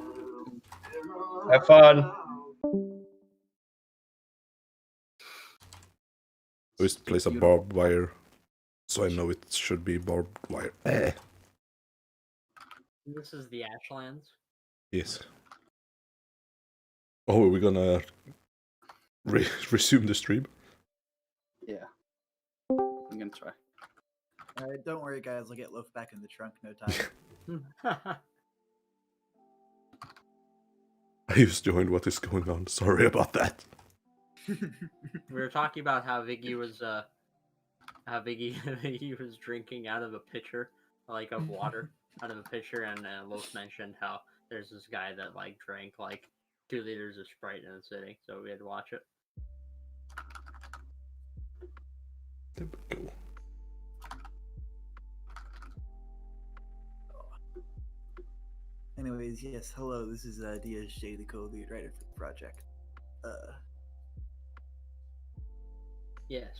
Have fun. Always place a barbed wire, so I know it should be barbed wire. This is the Ashlands. Yes. Oh, are we gonna resume the stream? Yeah. I'm gonna try. Alright, don't worry, guys. I'll get Loaf back in the trunk no time. I just joined. What is going on? Sorry about that. We were talking about how Vigge was Vigge was drinking out of a pitcher, like of water, out of a pitcher, and Loaf mentioned how there's this guy that like drank like 2 liters of Sprite in a sitting, so we had to watch it. There we go. Anyways, yes, hello, this is DSJ, the co-lead writer for the project. Yes.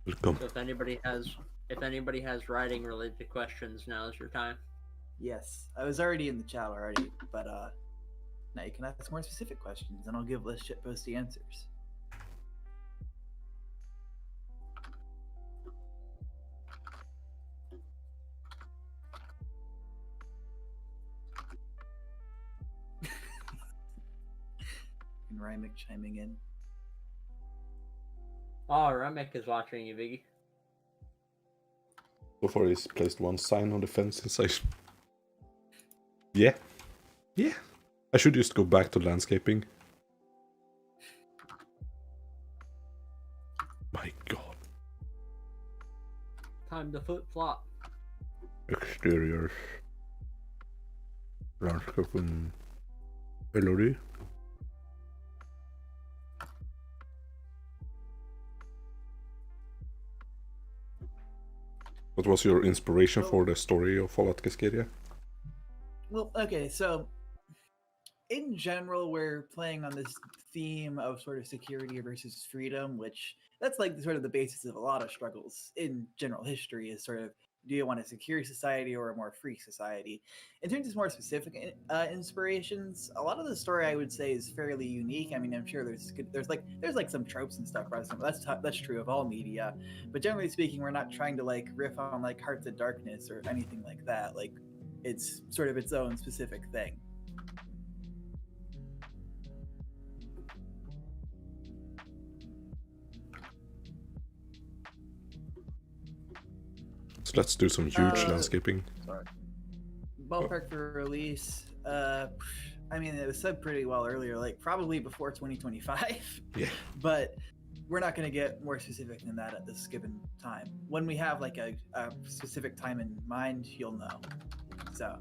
Welcome. So if anybody has writing related questions, now is your time. Yes, I was already in the chat already, but now you can ask more specific questions, and I'll give less shitposty answers. And Rymic chiming in. Oh, Remek is watching you, Vigge. So far, he's placed one sign on the fence inside. Yeah. Yeah. I should just go back to landscaping. My god. Time to flip flop. Exteriors. Landscaping. LOD. What was your inspiration for the story of Fallout Cascadia? Well, okay, so in general, we're playing on this theme of sort of security versus freedom, which that's like sort of the basis of a lot of struggles in general history is sort of, do you want a secure society or a more free society? In terms of more specific inspirations, a lot of the story I would say is fairly unique. I mean, I'm sure there's like some tropes and stuff present. That's true of all media, but generally speaking, we're not trying to like riff on like Hearts of Darkness or anything like that. Like, it's sort of its own specific thing. So let's do some huge landscaping. Sorry. Ballpark for release. I mean, it was said pretty well earlier, like probably before 2025. Yeah. But we're not going to get more specific than that at this given time. When we have like a specific time in mind, you'll know. So.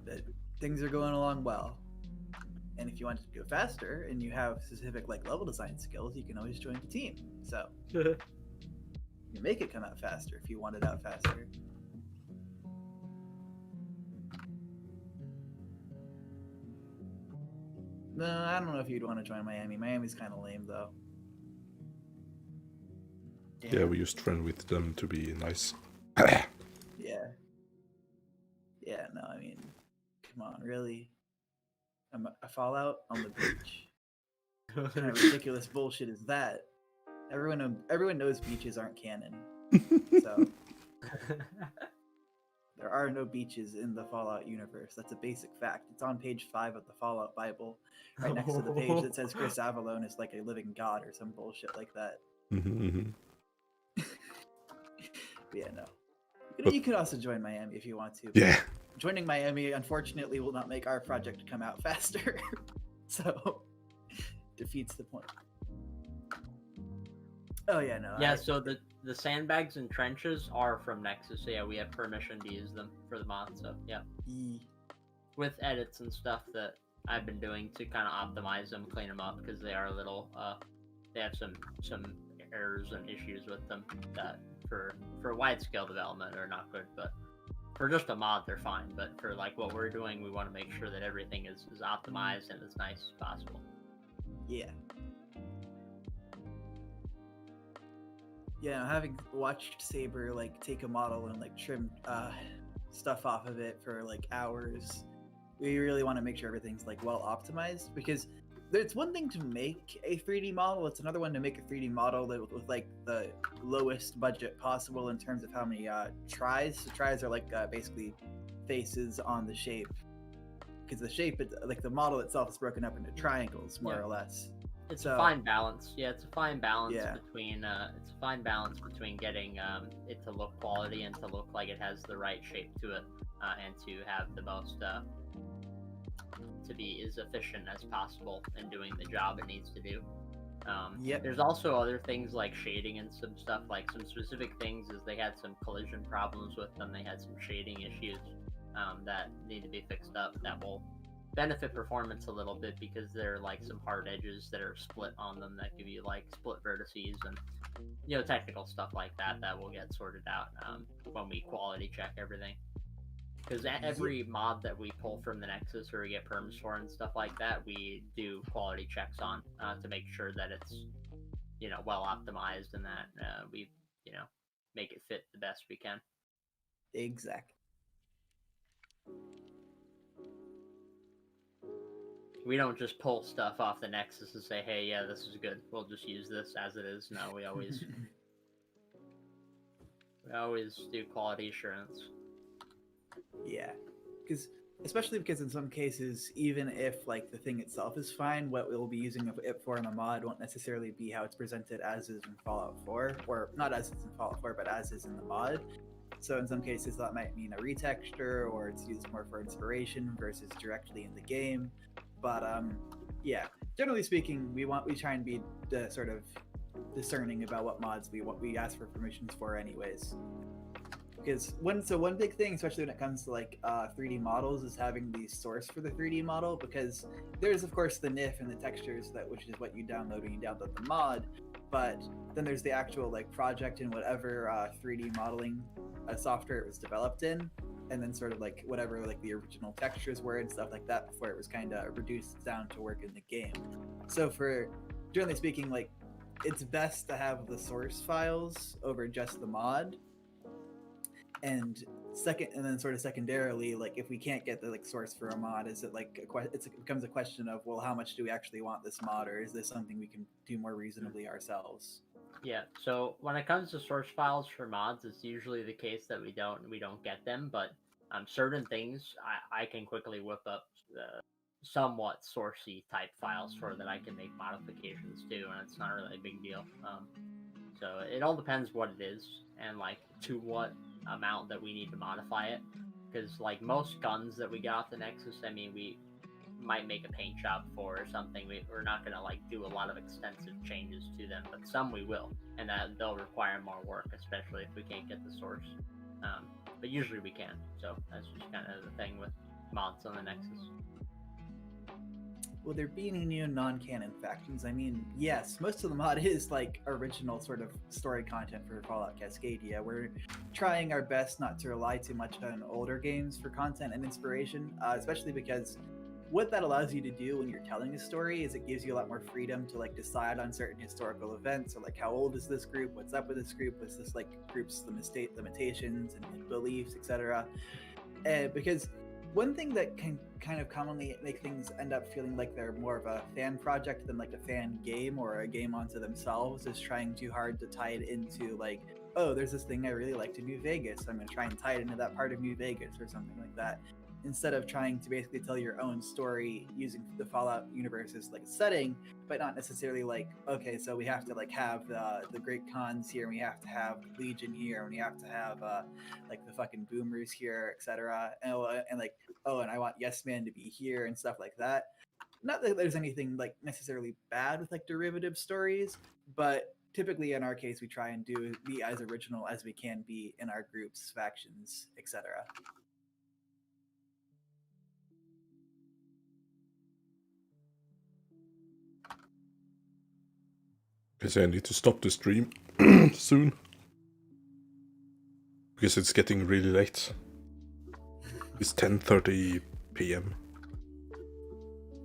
But things are going along well. And if you want to go faster and you have specific like level design skills, you can always join the team. So you can make it come out faster if you want it out faster. No, I don't know if you'd want to join Miami. Miami's kind of lame though. Yeah, we used friend with them to be nice. Yeah. Yeah, no, I mean, come on, really? A Fallout on the beach? What kind of ridiculous bullshit is that? Everyone knows beaches aren't canon. So there are no beaches in the Fallout universe. That's a basic fact. It's on page 5 of the Fallout Bible, right next to the page that says Chris Avalon is like a living god or some bullshit like that. But yeah, no. You could also join Miami if you want to. Yeah. joining Miami unfortunately will not make our project come out faster. So defeats the point. Oh yeah, no. Yeah, so the sandbags and trenches are from Nexus. So yeah, we have permission to use them for the mod. So yeah, with edits and stuff that I've been doing to kind of optimize them, clean them up, because they are a little they have some errors and issues with them that for wide scale development are not good, but for just a mod they're fine. But for like what we're doing, we want to make sure that everything is optimized and as nice as possible. Yeah. Yeah, having watched Saber like take a model and like trim stuff off of it for like hours, we really want to make sure everything's like well optimized, because it's one thing to make a 3D model, it's another one to make a 3D model that with like the lowest budget possible in terms of how many tries. So tries are like basically faces on the shape, because the shape, like the model itself, is broken up into triangles more or less. It's a fine balance. Yeah, it's a fine balance Yeah. between getting it to look quality and to look like it has the right shape to it, and to have the most to be as efficient as possible in doing the job it needs to do. Yep. There's also other things like shading and some stuff, like some specific things is they had some collision problems with them. They had some shading issues that need to be fixed up that will benefit performance a little bit, because there are like some hard edges that are split on them that give you like split vertices and technical stuff like that will get sorted out when we quality check everything. Because every mod that we pull from the Nexus or we get perms for and stuff like that, we do quality checks on to make sure that it's well optimized and that we make it fit the best we can. Exactly. We don't just pull stuff off the Nexus and say, hey, yeah, this is good, we'll just use this as it is. No, we always do quality assurance. Yeah, especially because in some cases, even if like the thing itself is fine, what we'll be using it for in the mod won't necessarily be how it's presented as is in Fallout 4, or not as is in Fallout 4, but as is in the mod. So in some cases that might mean a retexture, or it's used more for inspiration versus directly in the game. But yeah, generally speaking, we try and be sort of discerning about what mods we ask for permissions for anyways. Because one big thing, especially when it comes to like 3D models, is having the source for the 3D model, because there's of course the NIF and the textures, which is what you download when you download the mod, but then there's the actual like project and whatever 3D modeling software it was developed in, and then sort of like whatever like the original textures were and stuff like that before it was kind of reduced down to work in the game. So for generally speaking, like it's best to have the source files over just the mod. And then sort of secondarily, like if we can't get the like source for a mod, is it like it becomes a question of, well, how much do we actually want this mod, or is this something we can do more reasonably ourselves? Yeah, so when it comes to source files for mods, it's usually the case that we don't get them, but certain things I can quickly whip up somewhat sourcey type files for that I can make modifications to, and it's not really a big deal. So it all depends what it is and like to what amount that we need to modify it, because like most guns that we get off the Nexus, I mean, we might make a paint job for or something. We're not gonna like do a lot of extensive changes to them, but some we will, and that they'll require more work, especially if we can't get the source. But usually we can, so that's just kind of the thing with mods on the Nexus. Will there be any new non-canon factions? I mean, yes, most of the mod is like original sort of story content for Fallout Cascadia. We're trying our best not to rely too much on older games for content and inspiration, especially because what that allows you to do when you're telling a story is it gives you a lot more freedom to like decide on certain historical events, or like how old is this group, what's up with this group, what's this like group's limitations and beliefs, etc. Because one thing that can kind of commonly make things end up feeling like they're more of a fan project than like a fan game or a game onto themselves is trying too hard to tie it into like, oh, there's this thing I really liked in New Vegas, so I'm going to try and tie it into that part of New Vegas or something like that. instead of trying to basically tell your own story using the Fallout universe as like a setting, but not necessarily like, okay, so we have to like have the Great Khans here, and we have to have Legion here, and we have to have like the fucking Boomers here, etc. And like, oh, and I want Yes Man to be here and stuff like that. Not that there's anything like necessarily bad with like derivative stories, but typically in our case we try and be as original as we can be in our groups, factions, etc. Guess I need to stop the stream soon. Because it's getting really late. It's 10:30 p.m.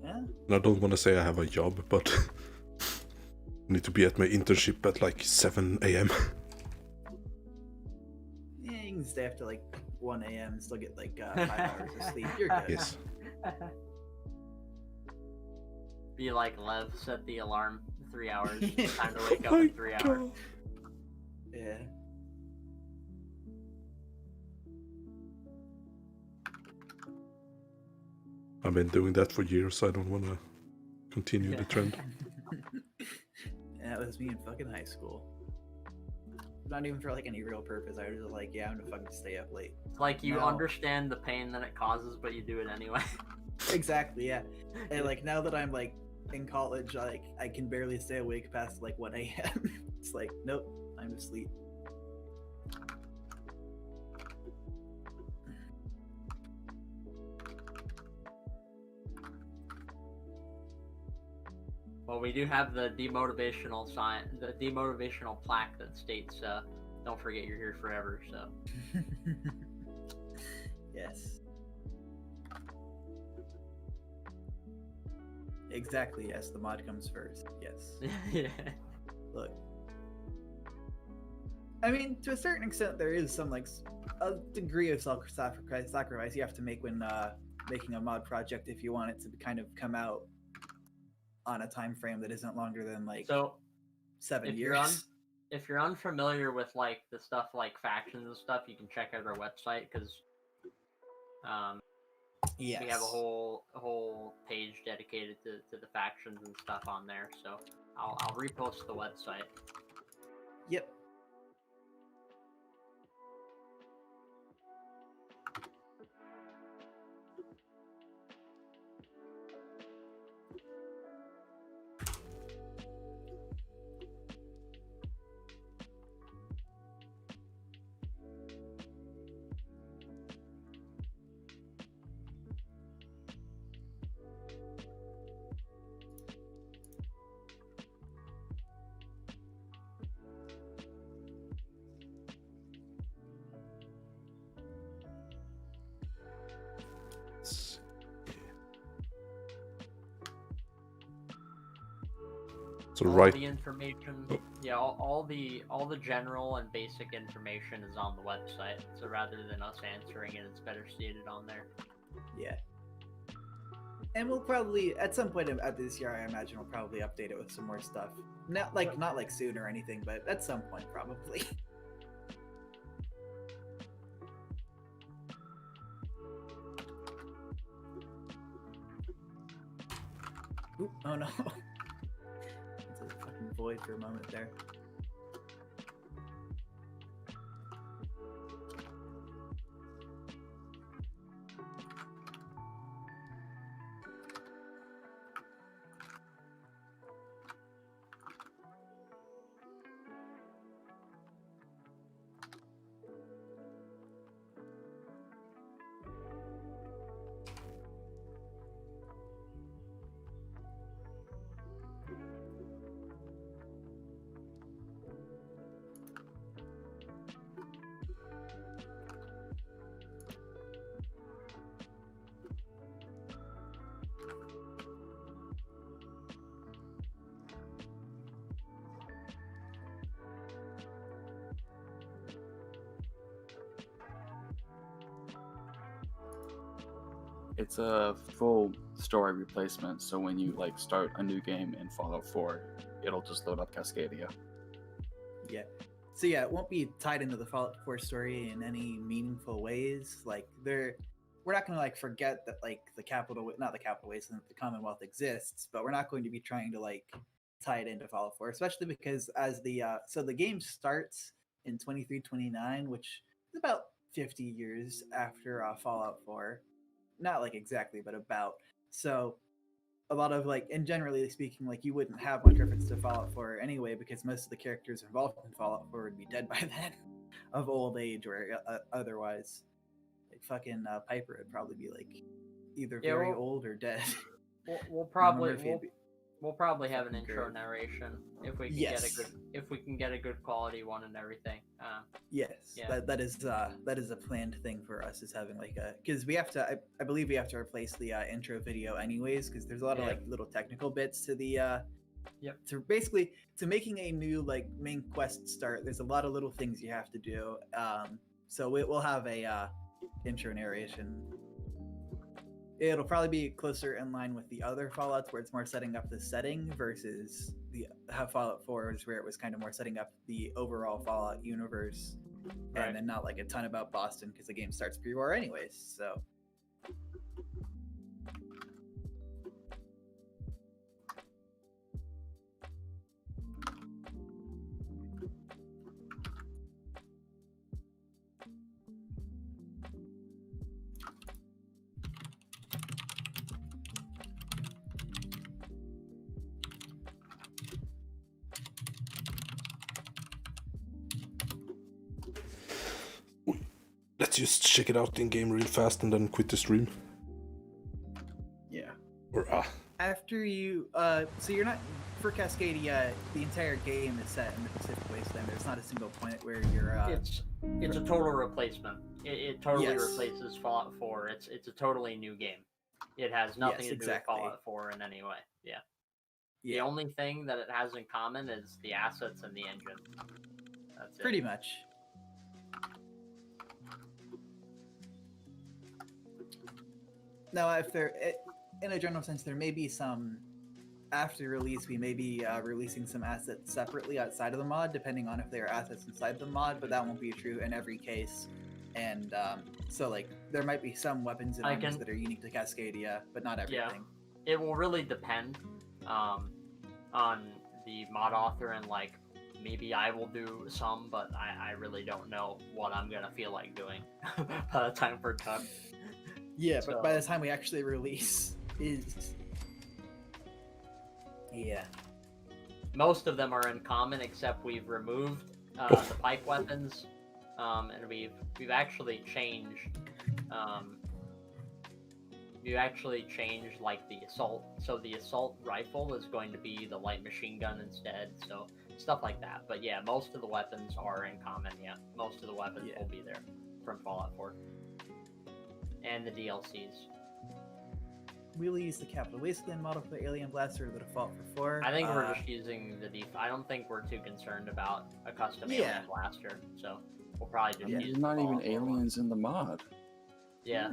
Yeah. And I don't want to say I have a job, but I need to be at my internship at like 7 a.m. Yeah, you can stay after like 1 a.m. and still get like 5 hours of sleep. You're good. Yes. Be like Lev, set the alarm 3 hours. Time to wake up Oh in my 3 hours. God. Yeah. I've been doing that for years, so I don't want to continue the trend. That was me in fucking high school. Not even for like any real purpose. I was just like, yeah, I'm gonna fucking stay up late. It's like you No. understand the pain that it causes, but you do it anyway. Exactly, yeah. And like now that I'm like in college, like I can barely stay awake past like 1 a.m. It's like, nope, I'm asleep. Well, we do have the demotivational sign, the demotivational plaque that states, "Don't forget you're here forever." So Yes. Exactly, yes. The mod comes first. Yes. yeah. Look. I mean, to a certain extent, there is some like a degree of sacrifice you have to make when making a mod project if you want it to kind of come out on a time frame that isn't longer than like So 7 if years. if you're unfamiliar with like the stuff like factions and stuff, you can check out our website because Yes. we have a whole page dedicated to the factions and stuff on there. So I'll repost the website. Yep. So All right, the information, Oh. yeah, all the general and basic information is on the website. So rather than us answering it, it's better stated on there. Yeah. And we'll probably at some point at this year, I imagine we'll probably update it with some more stuff. Not like soon or anything, but at some point probably. Oop, oh no. It's a fucking void for a moment there. It's a full story replacement, so when you like start a new game in Fallout 4, it'll just load up Cascadia. Yeah. So yeah, it won't be tied into the Fallout 4 story in any meaningful ways. Like we're not going to like forget that like not the capital wasteland, the Commonwealth exists, but we're not going to be trying to like tie it into Fallout 4, especially because as the so the game starts in 2329, which is about 50 years after Fallout 4. Not like exactly, but about. So a lot of like, and generally speaking, like you wouldn't have much reference to Fallout 4 anyway, because most of the characters involved in Fallout 4 would be dead by then, of old age or otherwise. Like fucking Piper would probably be like either very old or dead. We'll I don't probably remember if he'd be- we'll probably have an fucking intro great. narration if we can Yes. get a good quality one and everything. Yes, Yeah. that is a planned thing for us, is having like a, because we have to I believe we have to replace the intro video anyways, because there's a lot of Yeah. like little technical bits to the Yep. to basically to making a new like main quest start. There's a lot of little things you have to do. So we'll have a intro narration. It'll probably be closer in line with the other Fallouts, where it's more setting up the setting, versus the how Fallout 4 is, where it was kind of more setting up the overall Fallout universe, Right. and then not like a ton about Boston, because the game starts pre-war anyways. So Let's just check it out in game real fast and then quit the stream. yeah. Or After you, so you're not for Cascadia. The entire game is set in the Pacific Wasteland. There's not a single point where you're. It's a total replacement. It totally Yes. replaces Fallout 4. It's a totally new game. It has nothing Yes, to exactly. do with Fallout 4 in any way. Yeah. The Yeah, only thing that it has in common is the assets and the engine. That's it. pretty much. Now, if there, in a general sense, there may be some. After release, we may be releasing some assets separately outside of the mod, depending on if there are assets inside the mod, but that won't be true in every case. And so, like, there might be some weapons and arms that are unique to Cascadia, but not everything. It will really depend on the mod author, and like maybe I will do some, but I really don't know what I'm gonna feel like doing by the time we're done. Yeah, So- but by the time we actually release, is yeah. Most of them are in common, except we've removed the pipe weapons, and we've actually changed. We've actually changed like the assault. So the assault rifle is going to be the light machine gun instead. So stuff like that. But yeah, most of the weapons are in common. Yeah, most of the weapons will be there from Fallout 4 and the DLCs. We'll use the Capital Wasteland model for Alien Blaster, the default for 4. I think we're just using the I don't think we're too concerned about a custom Alien Blaster. So we'll probably just use There's the not even Fallout 4 one. aliens in the mod. Yeah.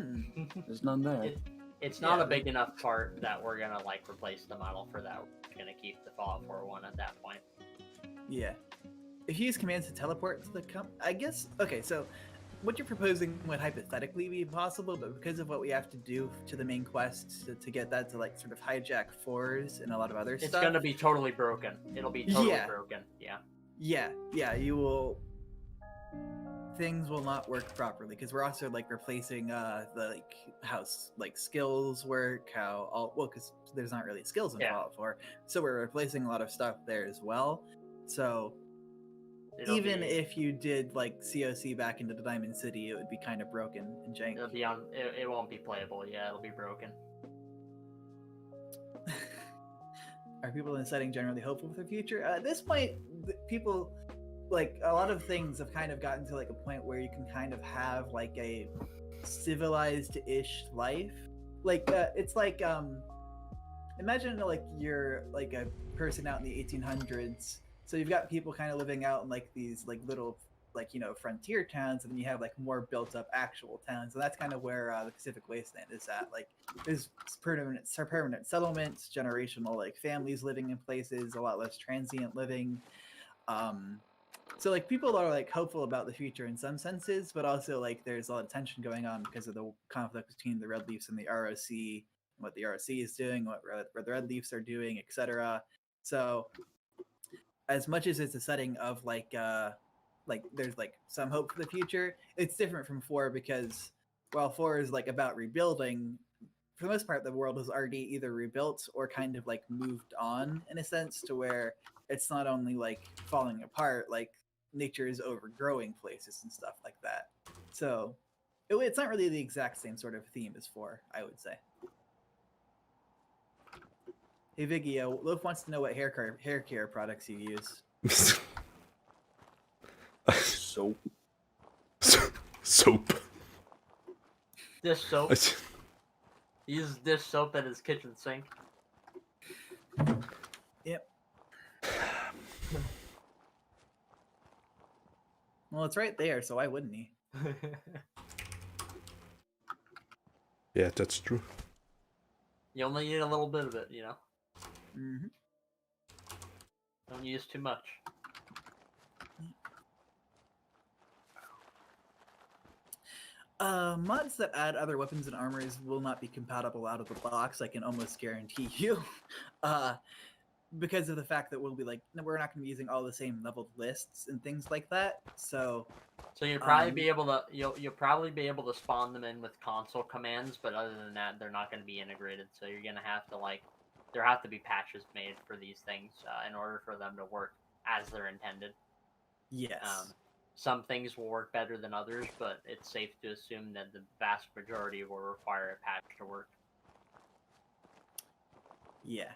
There's none there. It's not a big enough part that we're gonna like replace the model for that. We're gonna keep the Fallout 4 one at that point. Yeah. If you use commands to teleport to the I guess, okay, so what you're proposing would hypothetically be possible, but because of what we have to do to the main quest to get that to like sort of hijack 4s and a lot of other It's stuff. gonna be totally broken. It'll be totally broken. Yeah. Yeah, you will. Things will not work properly because we're also like replacing the like how like skills work, how all because there's not really skills in Fallout 4, so we're replacing a lot of stuff there as well. So even if you did like COC back into the Diamond City, it would be kind of broken and janky. It'll be it won't be playable. Yeah, it'll be broken. Are people in the setting generally hopeful for the future? At this point, people, like, a lot of things have kind of gotten to like a point where you can kind of have like a civilized-ish life. Like, it's like, imagine like you're like a person out in the 1800s. So you've got people kind of living out in like these like little like, you know, frontier towns, and then you have like more built up actual towns. And that's kind of where the Pacific Wasteland is at. Like there's permanent settlements, generational like families living in places, a lot less transient living. So like people are like hopeful about the future in some senses, but also like there's a lot of tension going on because of the conflict between the Red Leafs and the ROC, what the ROC is doing, what the Red Leafs are doing, etc. So as much as it's a setting of like there's like some hope for the future, it's different from 4 because while 4 is like about rebuilding, for the most part the world is already either rebuilt or kind of like moved on in a sense to where it's not only like falling apart, like nature is overgrowing places and stuff like that. So it's not really the exact same sort of theme as 4, I would say. Hey Viggy, Loaf wants to know what hair care products you use. Soap. Soap. Dish soap. He uses dish soap at his kitchen sink. Yep. Well, it's right there, so why wouldn't he? Yeah, that's true. You only need a little bit of it, you know? Mm-hmm. Don't use too much. Mods that add other weapons and armors will not be compatible out of the box, I can almost guarantee you. Because of the fact that we'll be like, no, we're not going to be using all the same leveled lists and things like that. So you'll probably be able to you'll probably be able to spawn them in with console commands, but other than that, they're not going to be integrated. So you're going to have to there have to be patches made for these things in order for them to work as they're intended. Yes. Some things will work better than others, but it's safe to assume that the vast majority will require a patch to work. Yeah.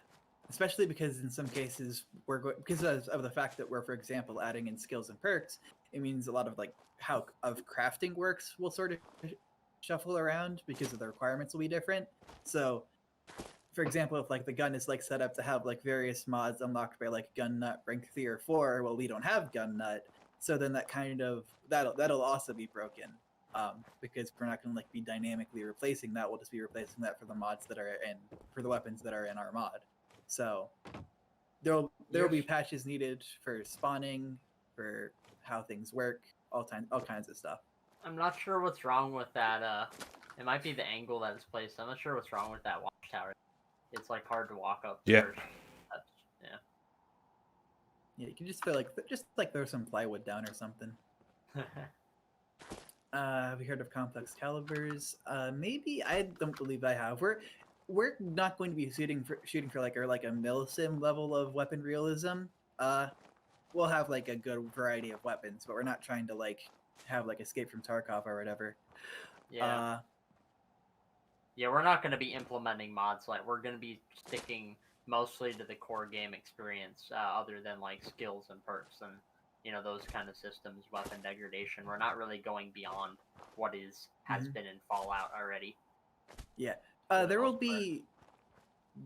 Especially because in some cases because of the fact that we're, for example, adding in skills and perks, it means a lot of like how of crafting works will sort of shuffle around because of the requirements will be different. So, for example, if like the gun is like set up to have like various mods unlocked by like gun nut rank 3 or 4, well, we don't have gun nut, so then that kind of that'll also be broken. Because we're not going to like be dynamically replacing that. We'll just be replacing that for the mods that are for the weapons that are in our mod. So there'll be patches needed for spawning, for how things work, all kinds of stuff. I'm not sure what's wrong with that. It might be the angle that it's placed. I'm not sure what's wrong with that watchtower. It's like hard to walk up. Yeah. Yeah. Yeah, you can just feel like throw some plywood down or something. Have you heard of complex calibers? Maybe. I don't believe I have. We're not going to be shooting for like a milsim level of weapon realism. We'll have like a good variety of weapons, but we're not trying to like have like Escape from Tarkov or whatever. Yeah. Yeah, we're not going to be implementing mods. Like, we're going to be sticking mostly to the core game experience, other than like skills and perks and those kind of systems, weapon degradation. We're not really going beyond what has been in Fallout already. Yeah. There will be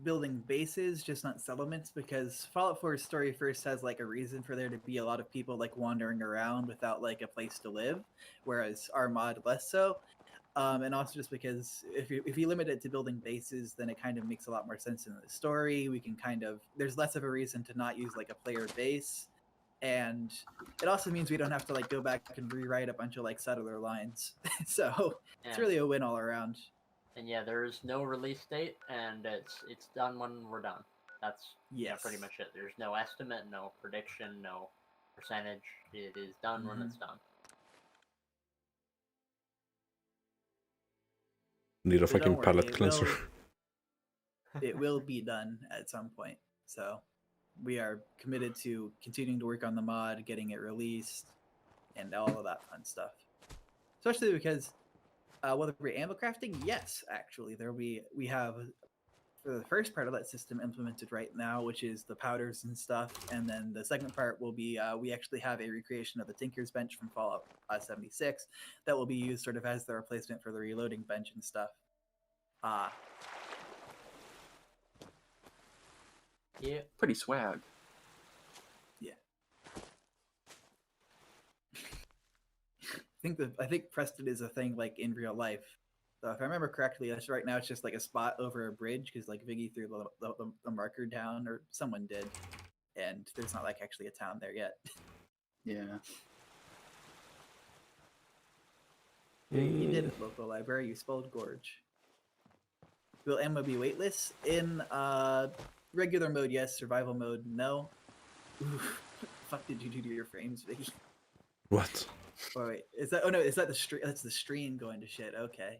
building bases, just not settlements, because Fallout 4's story first has like a reason for there to be a lot of people like wandering around without like a place to live, whereas our mod less so. And also just because if you limit it to building bases, then it kind of makes a lot more sense in the story. We can there's less of a reason to not use like a player base. And it also means we don't have to like go back and rewrite a bunch of like settler lines. So it's really a win all around. And yeah, there's no release date, and it's done when we're done. That's pretty much it. There's no estimate, no prediction, no percentage. It is done when it's done. Need a fucking palate cleanser. It will be done at some point. So we are committed to continuing to work on the mod, getting it released, and all of that fun stuff. Especially because whether we're ammo crafting, yes, actually, we have for the first part of that system implemented right now, which is the powders and stuff, and then the second part will be we actually have a recreation of the Tinker's Bench from Fallout 76 that will be used sort of as the replacement for the reloading bench and stuff. Yeah. Pretty swag. Yeah. I think Preston is a thing like in real life. So if I remember correctly, that's right now it's just like a spot over a bridge because like Viggy threw the marker down, or someone did, and there's not like actually a town there yet. Yeah. You didn't local library. You spelled gorge. Will ammo be weightless in regular mode? Yes. Survival mode? No. Oof. Fuck did you do to your frames, Vigge? What? Oh, wait, is that? Oh no, is that the stream? That's the stream going to shit. Okay.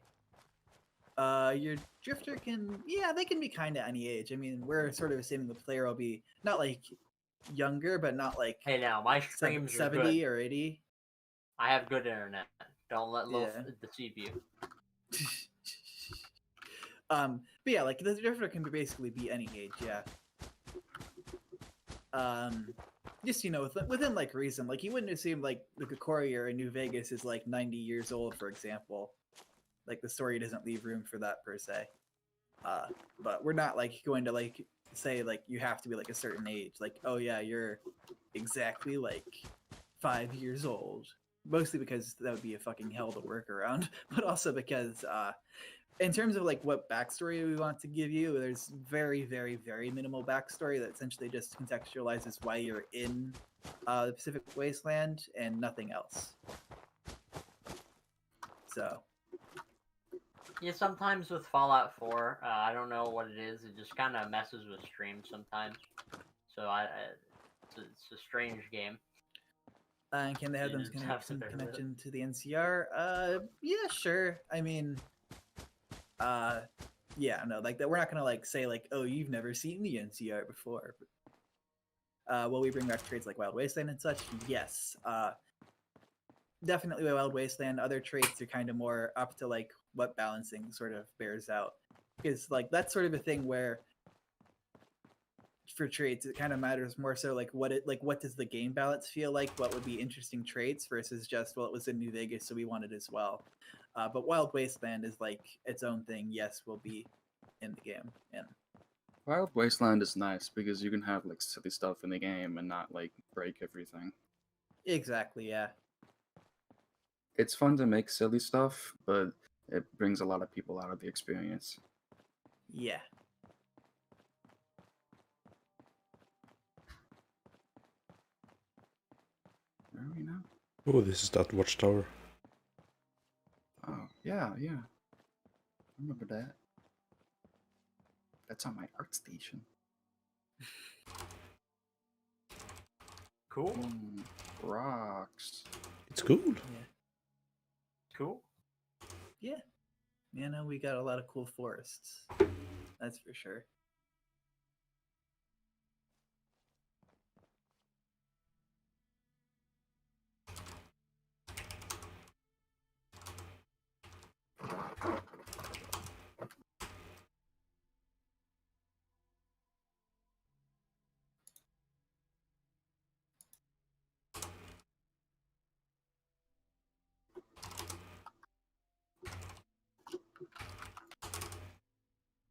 Your drifter can, yeah, they can be kind of any age. I mean, we're sort of assuming the player will be not like younger, but not like Hey, now my streams are 70 good. or 80. I have good internet. Don't let Loaf Yeah. deceive you. But yeah, like the drifter can basically be any age. Yeah. Just within like reason. Like you wouldn't assume like the courier in New Vegas is like 90 years old, for example. Like the story doesn't leave room for that per se. But we're not like going to like say like you have to be like a certain age. Like, oh yeah, you're exactly like 5 years old. Mostly because that would be a fucking hell to work around, but also because in terms of like what backstory we want to give you, there's very, very, very minimal backstory that essentially just contextualizes why you're in the Pacific Wasteland and nothing else. So Yeah, sometimes with Fallout 4, I don't know what it is. It just kind of messes with streams sometimes. So it's a strange game. and can they have You them just connect have to some bear with it. connection to the NCR? Yeah, sure. I mean, yeah, no, like that. We're not gonna like say like, oh, you've never seen the NCR before. Will we bring back traits like Wild Wasteland and such? Yes. Definitely Wild Wasteland. Other traits are kind of more up to like what balancing sort of bears out, because like that's sort of a thing where for traits it kind of matters more so like what does the game balance feel like, what would be interesting traits versus just, well, it was in New Vegas so we want it as well. But Wild Wasteland is like its own thing. Yes, will be in the game. And Wild Wasteland is nice because you can have like silly stuff in the game and not like break everything. exactly, yeah. It's fun to make silly stuff, but it brings a lot of people out of the experience. Yeah. Where are we now? Oh, this is that watchtower. Oh, yeah. I remember that. That's on my art station. Cool. Rocks. It's cool. Yeah. Cool. Yeah. You know, we got a lot of cool forests. That's for sure.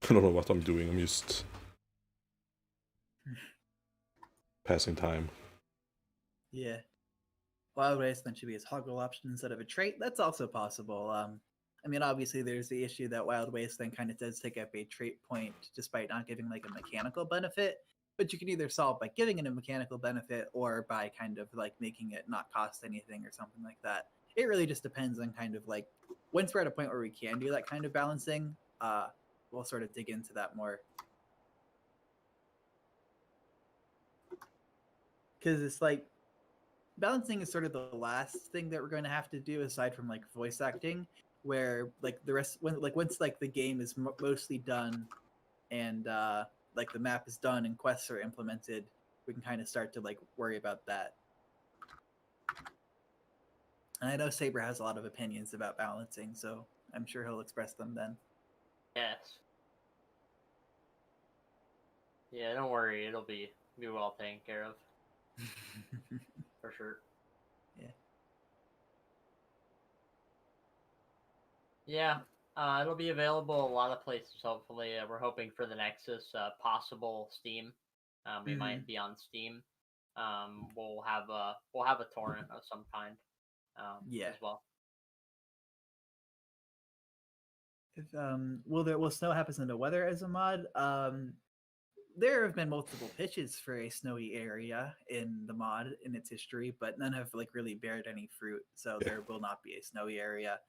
I don't know what I'm doing. I'm just passing time. Yeah. Wild Wasteland should be a toggle option instead of a trait. That's also possible. I mean, obviously, there's the issue that Wild Wasteland kind of does take up a trait point despite not giving like a mechanical benefit. But you can either solve by giving it a mechanical benefit or by kind of like making it not cost anything or something like that. It really just depends on kind of like once we're at a point where we can do that kind of balancing, we'll sort of dig into that more. Because it's like balancing is sort of the last thing that we're going to have to do aside from like voice acting, where like the rest when like once like the game is mostly done and like the map is done and quests are implemented, we can kind of start to like worry about that. And I know Saber has a lot of opinions about balancing, so I'm sure he'll express them then. Yes. Yeah, don't worry. It'll be well taken care of. For sure. Yeah. Yeah. It'll be available a lot of places. Hopefully, we're hoping for the Nexus, possible Steam. We might be on Steam. We'll have a torrent of some kind. Yeah. As well. If will snow happens in the weather as a mod? there have been multiple pitches for a snowy area in the mod in its history, but none have like really bared any fruit. So Yeah. there will not be a snowy area.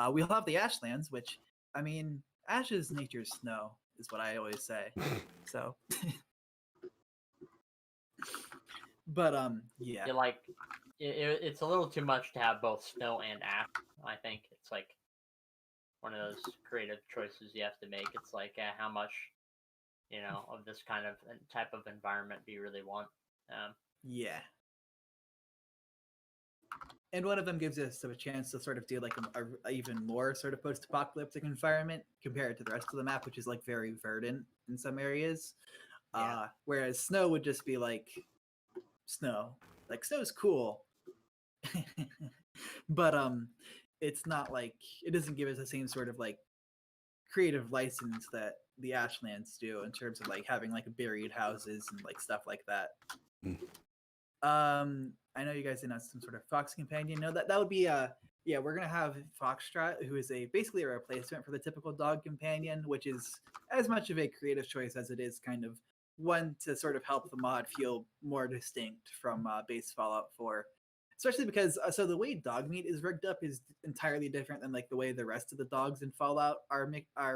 We'll have the Ashlands, which I mean, ash is nature's snow, is what I always say. So, but yeah, You like, it's a little too much to have both snow and ash. I think it's like one of those creative choices you have to make. It's like how much, of this kind of type of environment do you really want? yeah. And one of them gives us a chance to sort of do like a even more sort of post-apocalyptic environment compared to the rest of the map, which is like very verdant in some areas. Yeah. Whereas snow would just be like snow. Like snow's cool, but it's not like it doesn't give us the same sort of like creative license that the Ashlands do in terms of like having like buried houses and like stuff like that. I know you guys announced some sort of fox companion. No, that would be yeah, we're gonna have Foxtrot, who is basically a replacement for the typical dog companion, which is as much of a creative choice as it is kind of one to sort of help the mod feel more distinct from base Fallout 4. Especially because so the way dog meat is rigged up is entirely different than like the way the rest of the dogs in Fallout are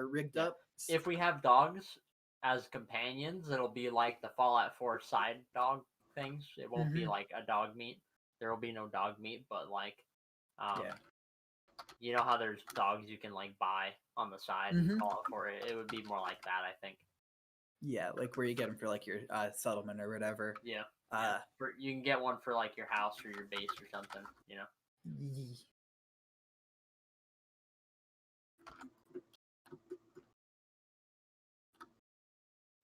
rigged up. If we have dogs as companions, it'll be like the Fallout 4 side dog things. It won't be like a dog meat. There will be no dog meat, but like, Yeah. you know how there's dogs you can like buy on the side in Fallout 4. It would be more like that, I think. Yeah, like where you get them for like your settlement or whatever. Yeah. You can get one for like your house or your base or something.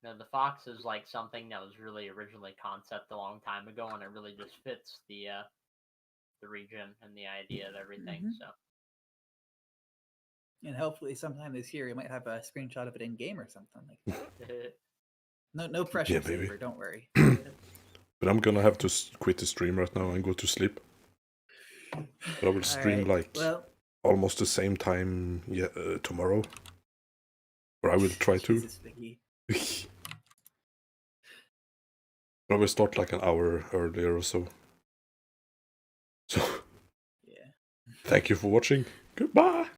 Now, the fox is like something that was really originally concept a long time ago, and it really just fits the region and the idea of everything. So. And hopefully sometime this year we might have a screenshot of it in game or something like that. No pressure, Yeah, baby. Saber, don't worry. But I'm gonna have to quit the stream right now and go to sleep. But I will stream almost the same time tomorrow. Or I will try to. But I will start like an hour earlier or so. So, yeah. Thank you for watching. Goodbye.